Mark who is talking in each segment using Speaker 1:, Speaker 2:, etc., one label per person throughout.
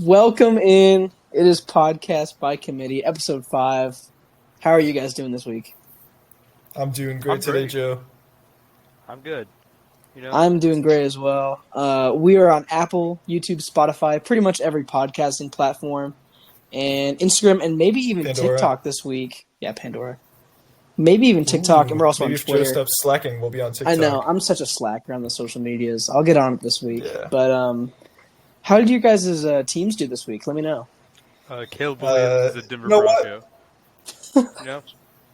Speaker 1: Welcome in. It is Podcast by Committee, episode 5. How are you guys doing this week?
Speaker 2: I'm doing great today, Joe.
Speaker 3: I'm good.
Speaker 1: I'm doing great as well. We are on Apple, YouTube, Spotify, pretty much every podcasting platform, and Instagram, and maybe even
Speaker 2: Pandora.
Speaker 1: TikTok this week. Yeah, Pandora. Maybe even TikTok, and we're also on Twitter.
Speaker 2: Maybe if Joe stops slacking, we'll be on TikTok.
Speaker 1: I know. I'm such a slacker on the social medias. I'll get on it this week.
Speaker 2: Yeah.
Speaker 1: But how did you guys' teams do this week? Let me know.
Speaker 3: Caleb Williams is a Denver
Speaker 2: Bronco.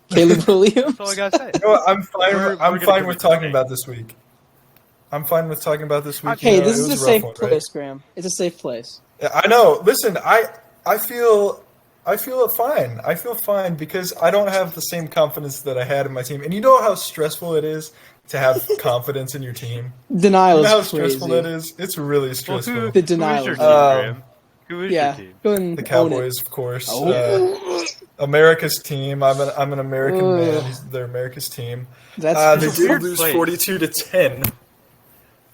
Speaker 1: Caleb Williams?
Speaker 3: That's all I gotta say.
Speaker 2: I'm fine with talking about this week. I'm fine with talking about this week.
Speaker 1: Hey, this is a safe place, Graham. It's a safe place.
Speaker 2: I know. Listen, I feel fine. I feel fine because I don't have the same confidence that I had in my team. And you know how stressful it is to have confidence in your team?
Speaker 1: Denial is
Speaker 2: how
Speaker 1: crazy.
Speaker 2: Stressful that is? It's really stressful.
Speaker 1: The denial.
Speaker 3: Who is your team, Graham? Who is your team?
Speaker 1: Go and
Speaker 2: the Cowboys, of course.
Speaker 1: Oh.
Speaker 2: America's team. I'm an American man. They're America's team. They did lose 42-10.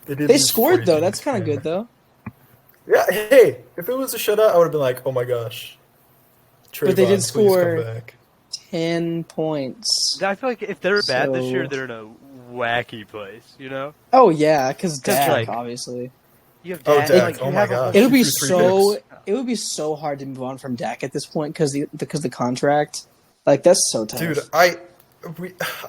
Speaker 1: They scored though. That's kind of good though.
Speaker 2: Yeah. Hey, if it was a shutout, I would have been like, "Oh my gosh." Trayvon,
Speaker 1: but they did score 10 points.
Speaker 3: I feel like if they're bad this year, they're in a wacky place. You know?
Speaker 1: Oh yeah, because Dak, obviously.
Speaker 3: You have Dak.
Speaker 2: Dak. Oh my gosh.
Speaker 1: It would be so hard to move on from Dak at this point because the contract. Like that's so tough.
Speaker 2: Dude, I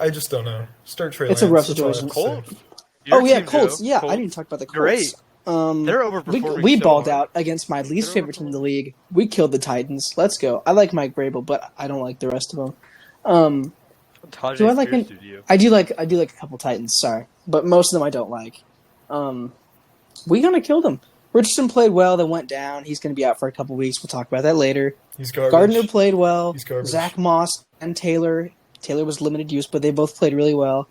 Speaker 2: just don't know. Start Trey
Speaker 1: It's
Speaker 2: Lance.
Speaker 1: a rough situation.
Speaker 3: Colts.
Speaker 1: Colts. Yeah, Colts. I didn't talk about the Colts.
Speaker 3: Great.
Speaker 1: They're
Speaker 3: overperforming.
Speaker 1: We balled out against my least favorite team in the league. We killed the Titans. Let's go. I like Mike Vrabel, but I don't like the rest of them. Do I like him? I do like a couple Titans. Sorry, but most of them I don't like. We gonna kill them. Richardson played well. Then went down. He's gonna be out for a couple weeks. We'll talk about that later.
Speaker 2: He's garbage.
Speaker 1: Gardner played well.
Speaker 2: He's garbage.
Speaker 1: Zach Moss and Taylor. Taylor was limited use, but they both played really well.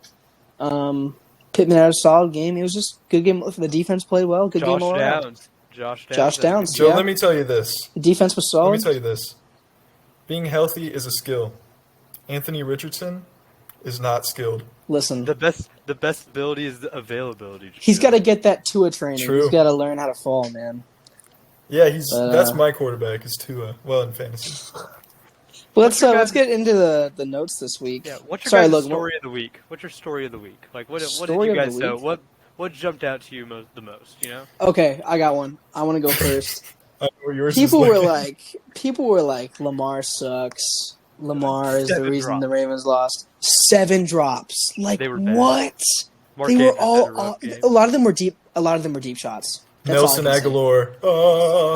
Speaker 1: Pittman had a solid game. It was just a good game. The defense played well. Good game all around. Josh Downs.
Speaker 2: Joe, let me tell you this.
Speaker 1: The defense was solid.
Speaker 2: Let me tell you this. Being healthy is a skill. Anthony Richardson is not skilled.
Speaker 1: Listen.
Speaker 3: The best ability is the availability.
Speaker 1: He's got to get that Tua training.
Speaker 2: True.
Speaker 1: He's got to learn how to fall, man.
Speaker 2: Yeah, that's my quarterback is Tua. Well, in fantasy.
Speaker 1: Well, let's get into the notes this week.
Speaker 3: Yeah, what's your guys' story of the week? What's your story of the week? Like, what did you guys know? What jumped out to you the most? You know?
Speaker 1: Okay, I got one. I want to go first.
Speaker 2: People
Speaker 1: were like, Lamar sucks. Lamar is the reason the Ravens lost. 7 drops. Like
Speaker 3: they were
Speaker 1: what? They were all. A lot of them were deep. A lot of them were deep shots. That's
Speaker 2: Nelson Aguilar.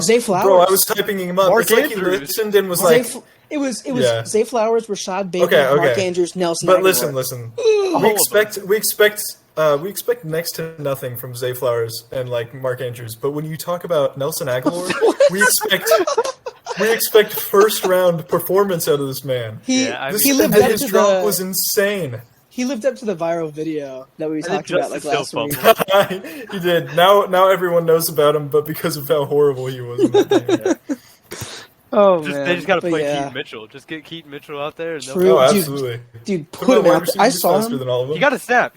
Speaker 1: Zay Flowers.
Speaker 2: Bro, I was typing him up. It's like he listened and was like.
Speaker 1: It was Zay Flowers, Rashad Bateman,
Speaker 2: okay.
Speaker 1: Mark Andrews, Nelson.
Speaker 2: But
Speaker 1: Aguilar.
Speaker 2: listen. We expect next to nothing from Zay Flowers and like Mark Andrews. But when you talk about Nelson Aguilar, we expect first round performance out of this man.
Speaker 1: He lived up
Speaker 2: his
Speaker 1: to
Speaker 2: drop was insane.
Speaker 1: He lived up to the viral video that we talked about like last week.
Speaker 2: He did. Now everyone knows about him, but because of how horrible he was.
Speaker 1: Oh,
Speaker 3: man. They just got to play Keaton Mitchell. Just get Keaton Mitchell out there. And
Speaker 1: True.
Speaker 2: Absolutely.
Speaker 1: Dude, put him out there. I saw him.
Speaker 3: He got a snap.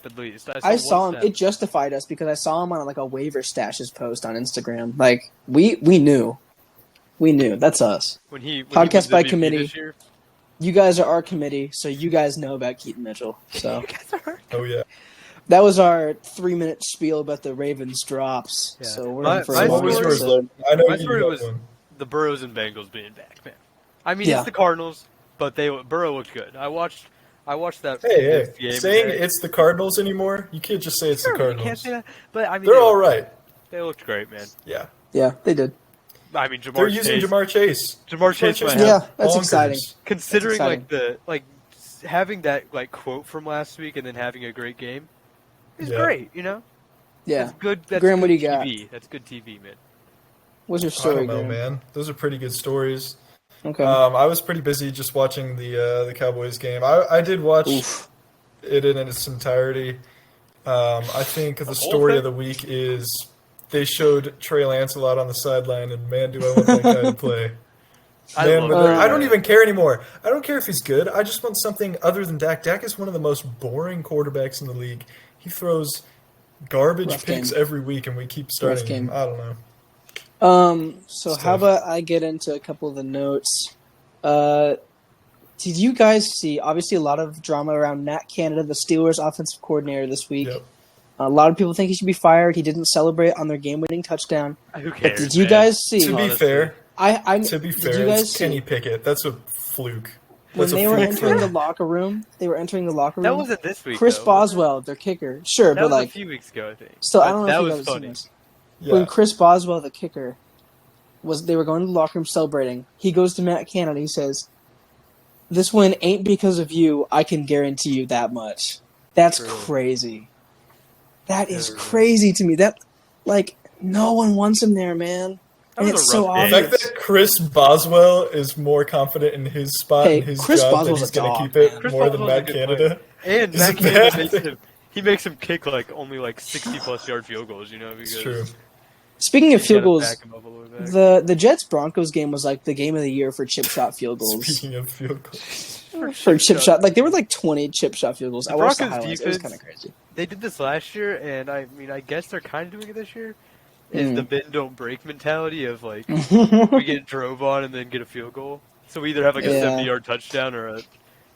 Speaker 3: at least.
Speaker 1: I saw him. It justified us because I saw him on like a waiver stashes post on Instagram. Like, we knew. We knew. That's us.
Speaker 3: When
Speaker 1: Podcast by
Speaker 3: MVP
Speaker 1: committee. You guys are our committee, so you guys know about Keaton Mitchell. So.
Speaker 2: Oh, yeah.
Speaker 1: That was our 3-minute spiel about the Ravens drops. Yeah. So we're in for a long episode.
Speaker 3: My story was the Burrows and Bengals being back, man. I mean, it's the Cardinals, but Burrow looked good. I watched that game.
Speaker 2: Saying it's the Cardinals anymore, you can't just say it's the Cardinals.
Speaker 3: You can't say that. But I mean,
Speaker 2: they're all right.
Speaker 3: They looked great, man.
Speaker 2: Yeah.
Speaker 1: Yeah, they did.
Speaker 3: I mean,
Speaker 2: they're using Jamar Chase.
Speaker 3: Jamar Chase.
Speaker 1: Yeah, that's exciting.
Speaker 3: Considering having that quote from last week and then having a great game is great. You know.
Speaker 1: Yeah.
Speaker 3: That's good. That's
Speaker 1: Graham,
Speaker 3: good
Speaker 1: what do you
Speaker 3: TV.
Speaker 1: got?
Speaker 3: That's good TV, man.
Speaker 1: What's your story,
Speaker 2: I don't know,
Speaker 1: Graham?
Speaker 2: man. Those are pretty good stories.
Speaker 1: Okay.
Speaker 2: I was pretty busy just watching the Cowboys game. I did watch it in its entirety. I think the story of the week is they showed Trey Lance a lot on the sideline, and man, do I want that guy to play. I don't even care anymore. I don't care if he's good. I just want something other than Dak. Dak is one of the most boring quarterbacks in the league. He throws garbage picks every week, and we keep starting him. I don't know.
Speaker 1: So how about I get into a couple of the notes? Did you guys see, obviously, a lot of drama around Matt Canada, the Steelers' offensive coordinator this week?
Speaker 2: Yep.
Speaker 1: A lot of people think he should be fired. He didn't celebrate on their game-winning touchdown.
Speaker 3: Who cares,
Speaker 1: but did you guys see?
Speaker 2: To be fair,
Speaker 1: did you guys
Speaker 2: it's Kenny
Speaker 1: see,
Speaker 2: Pickett. That's a fluke.
Speaker 1: when they were entering the locker room?
Speaker 3: That wasn't this week.
Speaker 1: Chris
Speaker 3: though,
Speaker 1: Boswell, their kicker. Sure,
Speaker 3: that
Speaker 1: but
Speaker 3: was
Speaker 1: like
Speaker 3: a few weeks ago, I think.
Speaker 1: still, I don't know
Speaker 3: that
Speaker 1: if you
Speaker 3: was
Speaker 1: guys have seen
Speaker 3: funny.
Speaker 1: this.
Speaker 2: Yeah.
Speaker 1: When Chris Boswell, the kicker, they were going to the locker room celebrating. He goes to Matt Canada. He says, "This win ain't because of you. I can guarantee you that much." That's crazy. That is crazy to me. That, like, no one wants him there, man. And it's so obvious.
Speaker 2: The fact that Chris Boswell is more confident in his spot and his
Speaker 1: Chris
Speaker 2: job
Speaker 1: Boswell's
Speaker 2: that he's
Speaker 1: a
Speaker 2: going to
Speaker 1: dog,
Speaker 2: keep it
Speaker 1: man.
Speaker 2: more than Matt Canada.
Speaker 3: And Matt Canada makes him kick like only like 60+ yard field goals, you know, because
Speaker 2: it's true.
Speaker 1: Speaking of field goals, the Jets-Broncos game was like the game of the year for chip shot field goals.
Speaker 2: Speaking of field goals.
Speaker 1: For chip shot. Like, there were like 20 chip shot field goals. I watched the highlights.
Speaker 3: Defense,
Speaker 1: it was kind of crazy.
Speaker 3: They did this last year, and I mean, I guess they're kind of doing it this year. Is the bend don't break mentality of like we get drove on and then get a field goal. So we either have like a 70-yard touchdown or a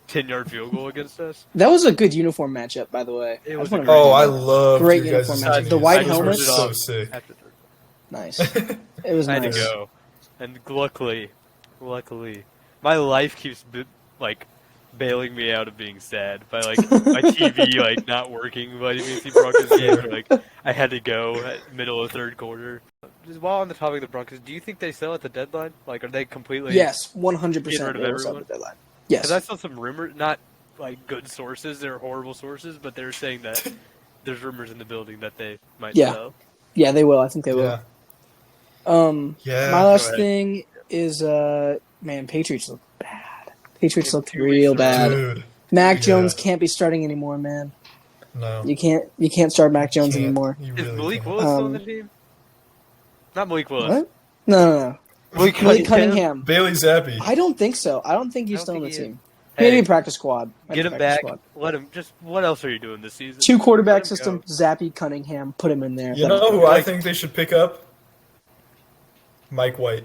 Speaker 3: 10-yard field goal against us.
Speaker 1: That was a good uniform matchup, by the way.
Speaker 3: It was
Speaker 2: I love
Speaker 1: great uniform matchup. The white helmets,
Speaker 2: so sick.
Speaker 1: Nice. It was nice.
Speaker 3: I had to go, and luckily, my life keeps bailing me out of being sad by like my TV like not working. But the Broncos game, like I had to go at middle of third quarter. Just while on the topic of the Broncos, do you think they sell at the deadline? Like, are they completely?
Speaker 1: Yes, 100%. They sell at the deadline. Yes.
Speaker 3: Because I saw some rumors, not like good sources, they're horrible sources, but they're saying that there's rumors in the building that they might sell. Yeah,
Speaker 1: they will. I think they will.
Speaker 2: Yeah.
Speaker 1: My last thing is, man, Patriots look bad. Patriots looked real bad.
Speaker 2: Dude.
Speaker 1: Mac Jones can't be starting anymore, man.
Speaker 2: No.
Speaker 1: You can't start Mac Jones anymore.
Speaker 3: Is Malik Willis still on the team? Not Malik Willis.
Speaker 1: What? No. Malik Cunningham.
Speaker 2: Bailey Zappi.
Speaker 1: I don't think so. I don't think he's still on the team. Maybe practice squad.
Speaker 3: Get him back. Let him. Just what else are you doing this season?
Speaker 1: 2 quarterback system. Zappi, Cunningham. Put him in there.
Speaker 2: You know who I think they should pick up? Mike White.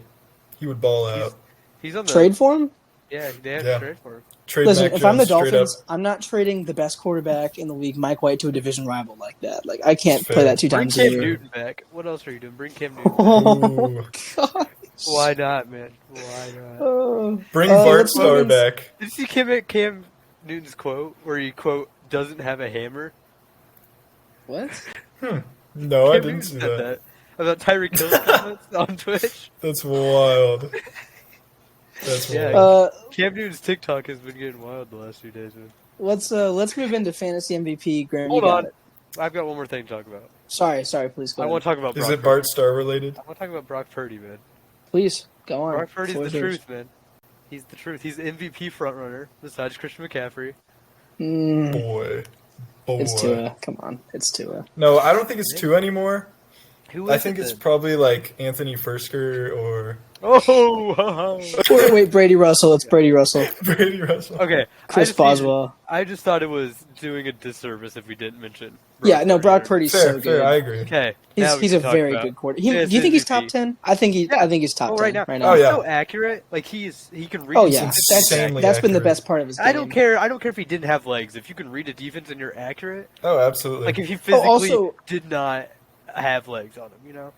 Speaker 2: He would ball out.
Speaker 3: He's on the
Speaker 1: trade for him.
Speaker 3: Yeah, they have to trade for him.
Speaker 1: Listen, if I'm the Dolphins, I'm not trading the best quarterback in the league, Mike White, to a division rival like that. Like, I can't play that 2 times a year.
Speaker 3: Bring Cam Newton back. What else are you doing? Bring Cam Newton back.
Speaker 1: Oh, God.
Speaker 3: Why not, man? Why not?
Speaker 2: Bring Bart Starr back.
Speaker 3: Did you see Cam Newton's quote where he, quote, doesn't have a hammer?
Speaker 1: What?
Speaker 2: No, I didn't see that.
Speaker 3: About Tyreek Hill's comments on Twitch.
Speaker 2: That's wild. That's wild.
Speaker 3: Cam Newton's TikTok has been getting wild the last few days, man.
Speaker 1: Let's move into fantasy MVP. Graham,
Speaker 3: Hold on. I've got one more thing to talk about.
Speaker 1: Sorry, please go ahead.
Speaker 3: I want to talk about Brock
Speaker 2: Is it Bart Starr related?
Speaker 3: I want to talk about Brock Purdy, man.
Speaker 1: Please, go on.
Speaker 3: Brock Purdy's the truth, man. He's the truth. He's the MVP frontrunner besides Christian McCaffrey.
Speaker 2: Boy.
Speaker 1: It's Tua. Come on. It's Tua.
Speaker 2: No, I don't think it's Tua anymore.
Speaker 3: Who is
Speaker 2: I think it's probably like Anthony Fursker or...
Speaker 1: Wait, Brady Russell. It's Brady Russell.
Speaker 2: Brady Russell.
Speaker 3: Okay.
Speaker 1: Chris Boswell.
Speaker 3: I just thought it was doing a disservice if we didn't mention Brock
Speaker 1: Brock Purdy's so good.
Speaker 2: Fair, I agree.
Speaker 3: Okay.
Speaker 1: He's a very good quarterback. Do you think he's top 10? I think he's top 10
Speaker 3: right now.
Speaker 1: Oh,
Speaker 3: yeah. He's so accurate. Like, he can read.
Speaker 1: Oh, yeah. That's been the best part of his game.
Speaker 3: I don't care if he didn't have legs. If you can read a defense and you're accurate.
Speaker 2: Oh, absolutely.
Speaker 3: Like, if he physically did not have legs on him, you know?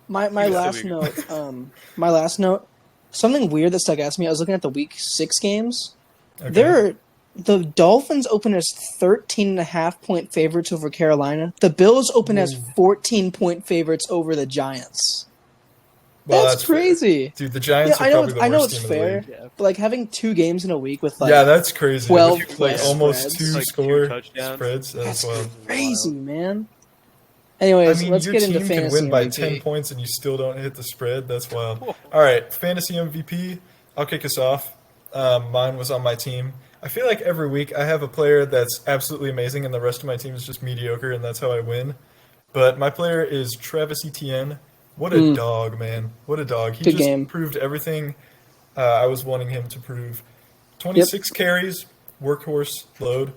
Speaker 1: My last note, something weird that stuck out to me, I was looking at the Week 6 games. Okay. The Dolphins open as 13.5-point favorites over Carolina. The Bills open as 14-point favorites over the Giants. Well, that's crazy.
Speaker 2: Fair. Dude, the Giants are probably the worst team in the league. I know it's fair,
Speaker 1: but like having 2 games in a week with
Speaker 2: that's crazy.
Speaker 1: 12
Speaker 2: like almost
Speaker 1: spreads.
Speaker 2: 2 score spreads.
Speaker 1: That's crazy, man. Anyways, let's get into fantasy MVP.
Speaker 2: You can win by 10 points and you still don't hit the spread. That's wild. All right, fantasy MVP. I'll kick us off. Mine was on my team. I feel like every week I have a player that's absolutely amazing and the rest of my team is just mediocre, and that's how I win. But my player is Travis Etienne. What a dog, man. What a dog. He just proved everything I was wanting him to prove. 26 carries, workhorse load,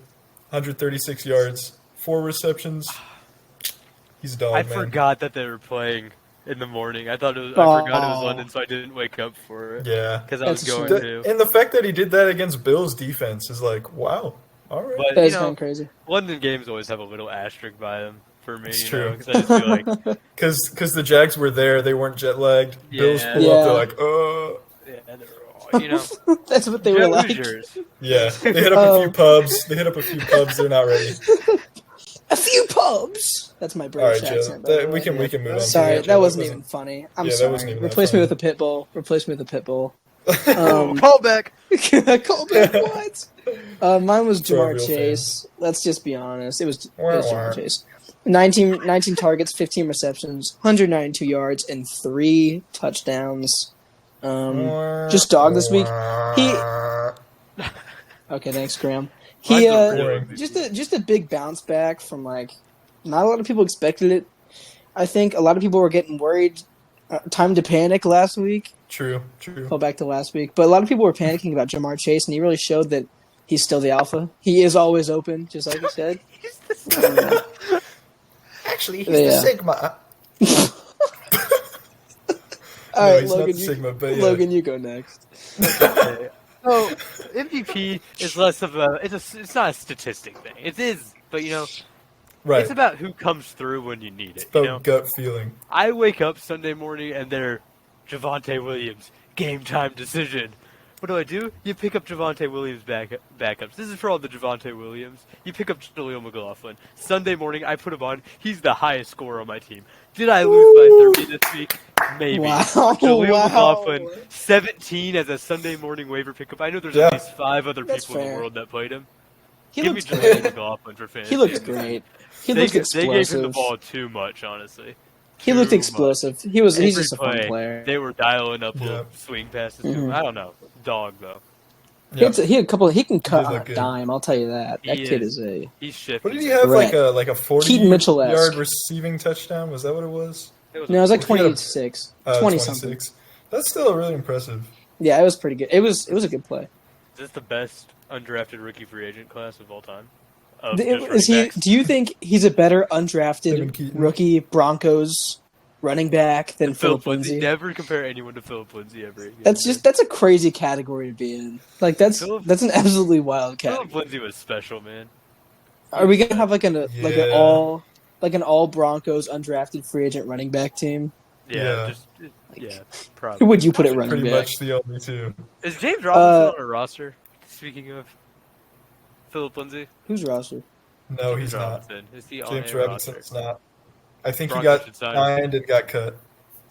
Speaker 2: 136 yards, 4 receptions. He's a dog,
Speaker 3: man. I forgot that they were playing in the morning. I forgot it was London, so I didn't wake up for it.
Speaker 2: Yeah.
Speaker 3: Because I was going to.
Speaker 2: And the fact that he did that against Bills defense is like, wow. All right.
Speaker 3: But,
Speaker 1: That's kind of crazy.
Speaker 3: London games always have a little asterisk by them for me.
Speaker 2: It's true.
Speaker 3: Because I just feel like...
Speaker 2: Because the Jags were there. They weren't jet-lagged.
Speaker 3: Yeah.
Speaker 2: Bills pull up. They're like,
Speaker 3: Yeah, they're all,
Speaker 1: That's what they were like.
Speaker 2: Yeah. They hit up a few pubs. They're not ready.
Speaker 1: A few pubs. That's my British accent.
Speaker 2: We can move on.
Speaker 1: Sorry, that wasn't even funny. I'm sorry.
Speaker 2: That wasn't even
Speaker 1: Replace me
Speaker 2: funny.
Speaker 1: with a pit bull.
Speaker 3: Call back.
Speaker 1: Call back what? Mine was
Speaker 2: For a
Speaker 1: Jamar
Speaker 2: real
Speaker 1: Chase. Let's just be honest. It was Jamar Chase. 19 targets, 15 receptions, 192 yards, and 3 touchdowns. Just dog this week. Okay, thanks, Graham. He just a big bounce back from like not a lot of people expected it. I think a lot of people were getting worried. Time to panic last week.
Speaker 2: True.
Speaker 1: Go back to last week, but a lot of people were panicking about Jamar Chase, and he really showed that he's still the alpha. He is always open, just like you said.
Speaker 2: Actually, he's the Sigma.
Speaker 1: All right,
Speaker 2: he's
Speaker 1: Logan,
Speaker 2: not the Sigma, but yeah.
Speaker 1: Logan, you go next.
Speaker 3: Okay. So MVP is less of it's not a statistic thing. It is, but
Speaker 2: Right.
Speaker 3: it's about who comes through when you need it.
Speaker 2: It's about gut feeling.
Speaker 3: I wake up Sunday morning and they're Javonte Williams, game time decision. What do? You pick up Javonte Williams backups. This is for all the Javonte Williams. You pick up Jaleel McLaughlin. Sunday morning, I put him on. He's the highest scorer on my team. Did I lose by 30 this week? Maybe.
Speaker 1: Wow.
Speaker 3: Jaleel McLaughlin, 17 as a Sunday morning waiver pickup. I know there's at least 5 other people in the world that played him. Give me Jaleel McLaughlin for fantasy.
Speaker 1: He looked great. He looked explosive.
Speaker 3: They gave him the ball too much, honestly.
Speaker 1: He looked explosive. He's just a fun player.
Speaker 3: They were dialing up little swing passes to him. I don't know. Dog though.
Speaker 1: Yeah. He can cut on a dime. I'll tell you that. Kid is
Speaker 3: He's shifty.
Speaker 2: What did he have? Like a 40-yard
Speaker 1: Mitchell-esque
Speaker 2: receiving touchdown? Was that what it was?
Speaker 1: No, it was like 26. 20 something.
Speaker 2: That's still really impressive.
Speaker 1: Yeah, it was pretty good. It was a good play.
Speaker 3: Is this the best undrafted rookie free agent class of all time?
Speaker 1: Do you think he's a better undrafted rookie Broncos running back than Philip Lindsay?
Speaker 3: Never compare anyone to Philip Lindsay ever again.
Speaker 1: That's a crazy category to be in. Like that's an absolutely wild category.
Speaker 3: Philip Lindsay was special, man.
Speaker 1: Are we gonna have like an all Broncos undrafted free agent running back team?
Speaker 3: Yeah. Probably.
Speaker 1: Who would you put it running
Speaker 2: pretty
Speaker 1: back?
Speaker 2: Much the only two.
Speaker 3: Is James Robinson on a roster? Speaking of Philip Lindsay,
Speaker 1: whose roster?
Speaker 2: No, he's not.
Speaker 3: Is he on
Speaker 2: James
Speaker 3: a
Speaker 2: Robinson's
Speaker 3: roster?
Speaker 2: not. I think he got signed and got cut.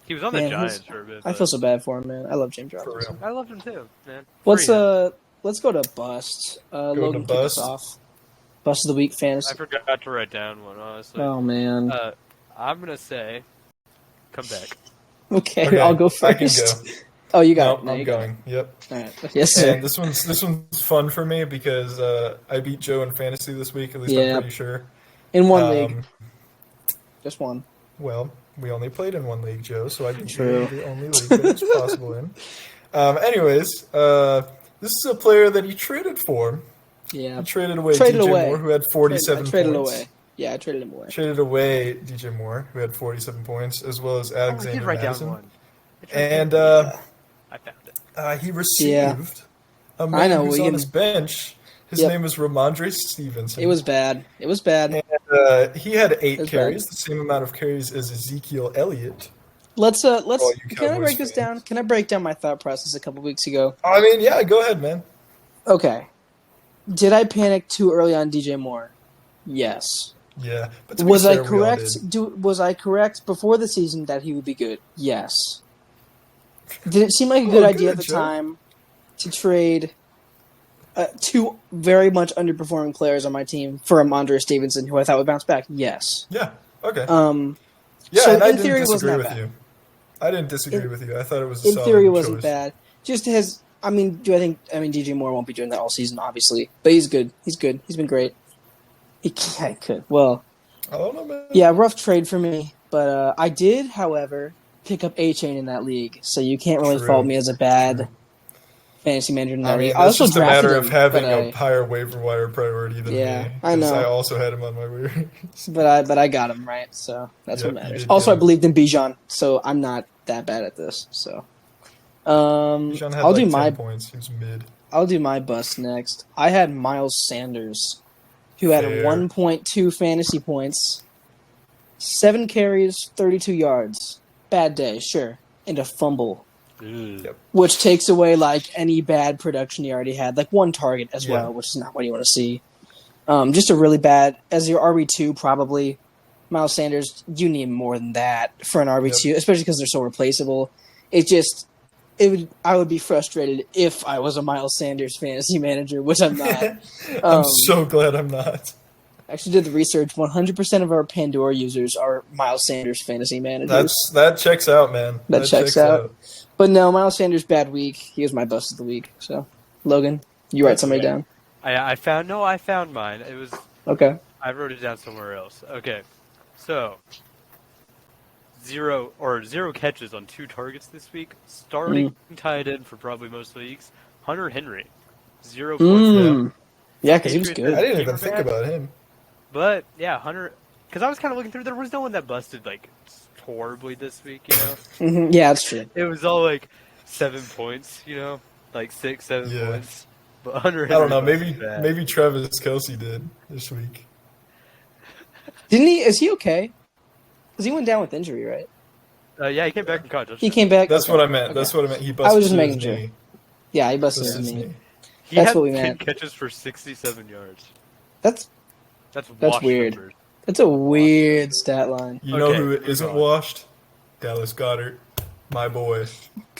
Speaker 3: He was on the Giants for a bit.
Speaker 1: I feel so bad for him, man. I love James Robinson.
Speaker 3: I loved him too, man.
Speaker 1: Let's go to bust. Logan, kick us off. Bust of the week fantasy.
Speaker 3: I forgot to write down one, honestly.
Speaker 1: Oh man.
Speaker 3: I'm gonna say, come back.
Speaker 1: Okay, I'll go first.
Speaker 2: I can go.
Speaker 1: Oh, you got it.
Speaker 2: I'm going. Yep.
Speaker 1: All right. Yes, sir.
Speaker 2: And this one's fun for me because I beat Joe in fantasy this week. At least I'm pretty sure.
Speaker 1: In one league. Just one.
Speaker 2: Well, we only played in one league, Joe, so I beat you in the only league that it's possible in. Anyways, this is a player that he traded for.
Speaker 1: Yeah.
Speaker 2: He traded away DJ Moore, who had 47 points.
Speaker 1: Traded away. Yeah, I traded him away.
Speaker 2: Traded away DJ Moore, who had 47 points, as well as Alexander Madison.
Speaker 3: Down one.
Speaker 2: And
Speaker 3: I found it.
Speaker 2: He received a man who's on his bench. His name was Ramondre Stevenson.
Speaker 1: It was bad.
Speaker 2: And he had 8 carries, the same amount of carries as Ezekiel Elliott.
Speaker 1: Let's can I break this down? Can I break down my thought process a couple weeks ago?
Speaker 2: I mean, yeah, go ahead, man.
Speaker 1: Okay. Did I panic too early on DJ Moore? Yes.
Speaker 2: Yeah. But
Speaker 1: was I correct? Was I correct before the season that he would be good? Yes. Did it seem like a good idea at the time to trade 2 very much underperforming players on my team for Ramondre Stevenson, who I thought would bounce back? Yes.
Speaker 2: Yeah. Okay.
Speaker 1: Yeah, so
Speaker 2: and I
Speaker 1: in theory,
Speaker 2: didn't disagree
Speaker 1: it wasn't
Speaker 2: with
Speaker 1: that
Speaker 2: you. I didn't disagree with you. I thought it was a
Speaker 1: in
Speaker 2: solid
Speaker 1: theory, it wasn't
Speaker 2: choice.
Speaker 1: bad. Just has. I mean, DJ Moore won't be doing that all season, obviously, but he's good. He's good. He's been great. He could. Well,
Speaker 2: I don't know, man.
Speaker 1: Yeah, rough trade for me, but I did, however, pick up A-Chain in that league, so you can't really fault me as a bad fantasy manager than
Speaker 2: I mean,
Speaker 1: I
Speaker 2: that's
Speaker 1: also
Speaker 2: just a
Speaker 1: drafted
Speaker 2: matter
Speaker 1: him,
Speaker 2: of having
Speaker 1: but
Speaker 2: a higher waiver wire priority than
Speaker 1: Yeah,
Speaker 2: me.
Speaker 1: I know.
Speaker 2: I also had him on my waivers.
Speaker 1: but I got him right, so that's
Speaker 2: Yep,
Speaker 1: what
Speaker 2: you
Speaker 1: matters.
Speaker 2: did
Speaker 1: Also,
Speaker 2: get
Speaker 1: I
Speaker 2: him.
Speaker 1: believed in Bijan, so I'm not that bad at this. So,
Speaker 2: Bijan had
Speaker 1: I'll
Speaker 2: like
Speaker 1: do
Speaker 2: 10 points. He was mid.
Speaker 1: I'll do my bust next. I had Miles Sanders, who had
Speaker 2: Fair.
Speaker 1: 1.2 fantasy points, 7 carries, 32 yards. Bad day, sure, and a fumble.
Speaker 2: Yep.
Speaker 1: Which takes away like any bad production he already had, like 1 target as well, which is not what you want to see. Just a really bad as your RB2 probably. Miles Sanders, you need more than that for an RB2, especially because they're so replaceable. I would be frustrated if I was a Miles Sanders fantasy manager, which I'm not.
Speaker 2: I'm so glad I'm not.
Speaker 1: I actually did the research. 100% of our Pandora users are Miles Sanders fantasy managers.
Speaker 2: That checks out, man.
Speaker 1: That checks out. But no, Miles Sanders, bad week. He was my bust of the week. So, Logan, you write somebody down.
Speaker 3: I found mine. It was
Speaker 1: okay.
Speaker 3: I wrote it down somewhere else. Okay, so zero catches on 2 targets this week. Starting tight end for probably most leagues. Hunter Henry, 0 points.
Speaker 1: Yeah, because he was good.
Speaker 2: I didn't even think about him.
Speaker 3: But yeah, Hunter. Because I was kind of looking through. There was no one that busted like horribly this week. You know.
Speaker 1: Yeah, that's true.
Speaker 3: It was all like 7 points. You know, like 6, 7 points. But Hunter Henry,
Speaker 2: I don't know. Maybe Travis Kelce did this week.
Speaker 1: Didn't he? Is he okay? Because he went down with injury, right?
Speaker 3: Yeah, he came back in college.
Speaker 1: He came back.
Speaker 2: That's what I meant. That's what I meant. He busted.
Speaker 1: I was just making
Speaker 2: his
Speaker 1: sure.
Speaker 2: knee.
Speaker 1: Yeah, he busted his knee.
Speaker 3: He had 10 catches for 67 yards.
Speaker 1: That's weird.
Speaker 3: Numbers.
Speaker 1: That's a weird stat line.
Speaker 2: You know who isn't washed? Dallas Goedert, my boy.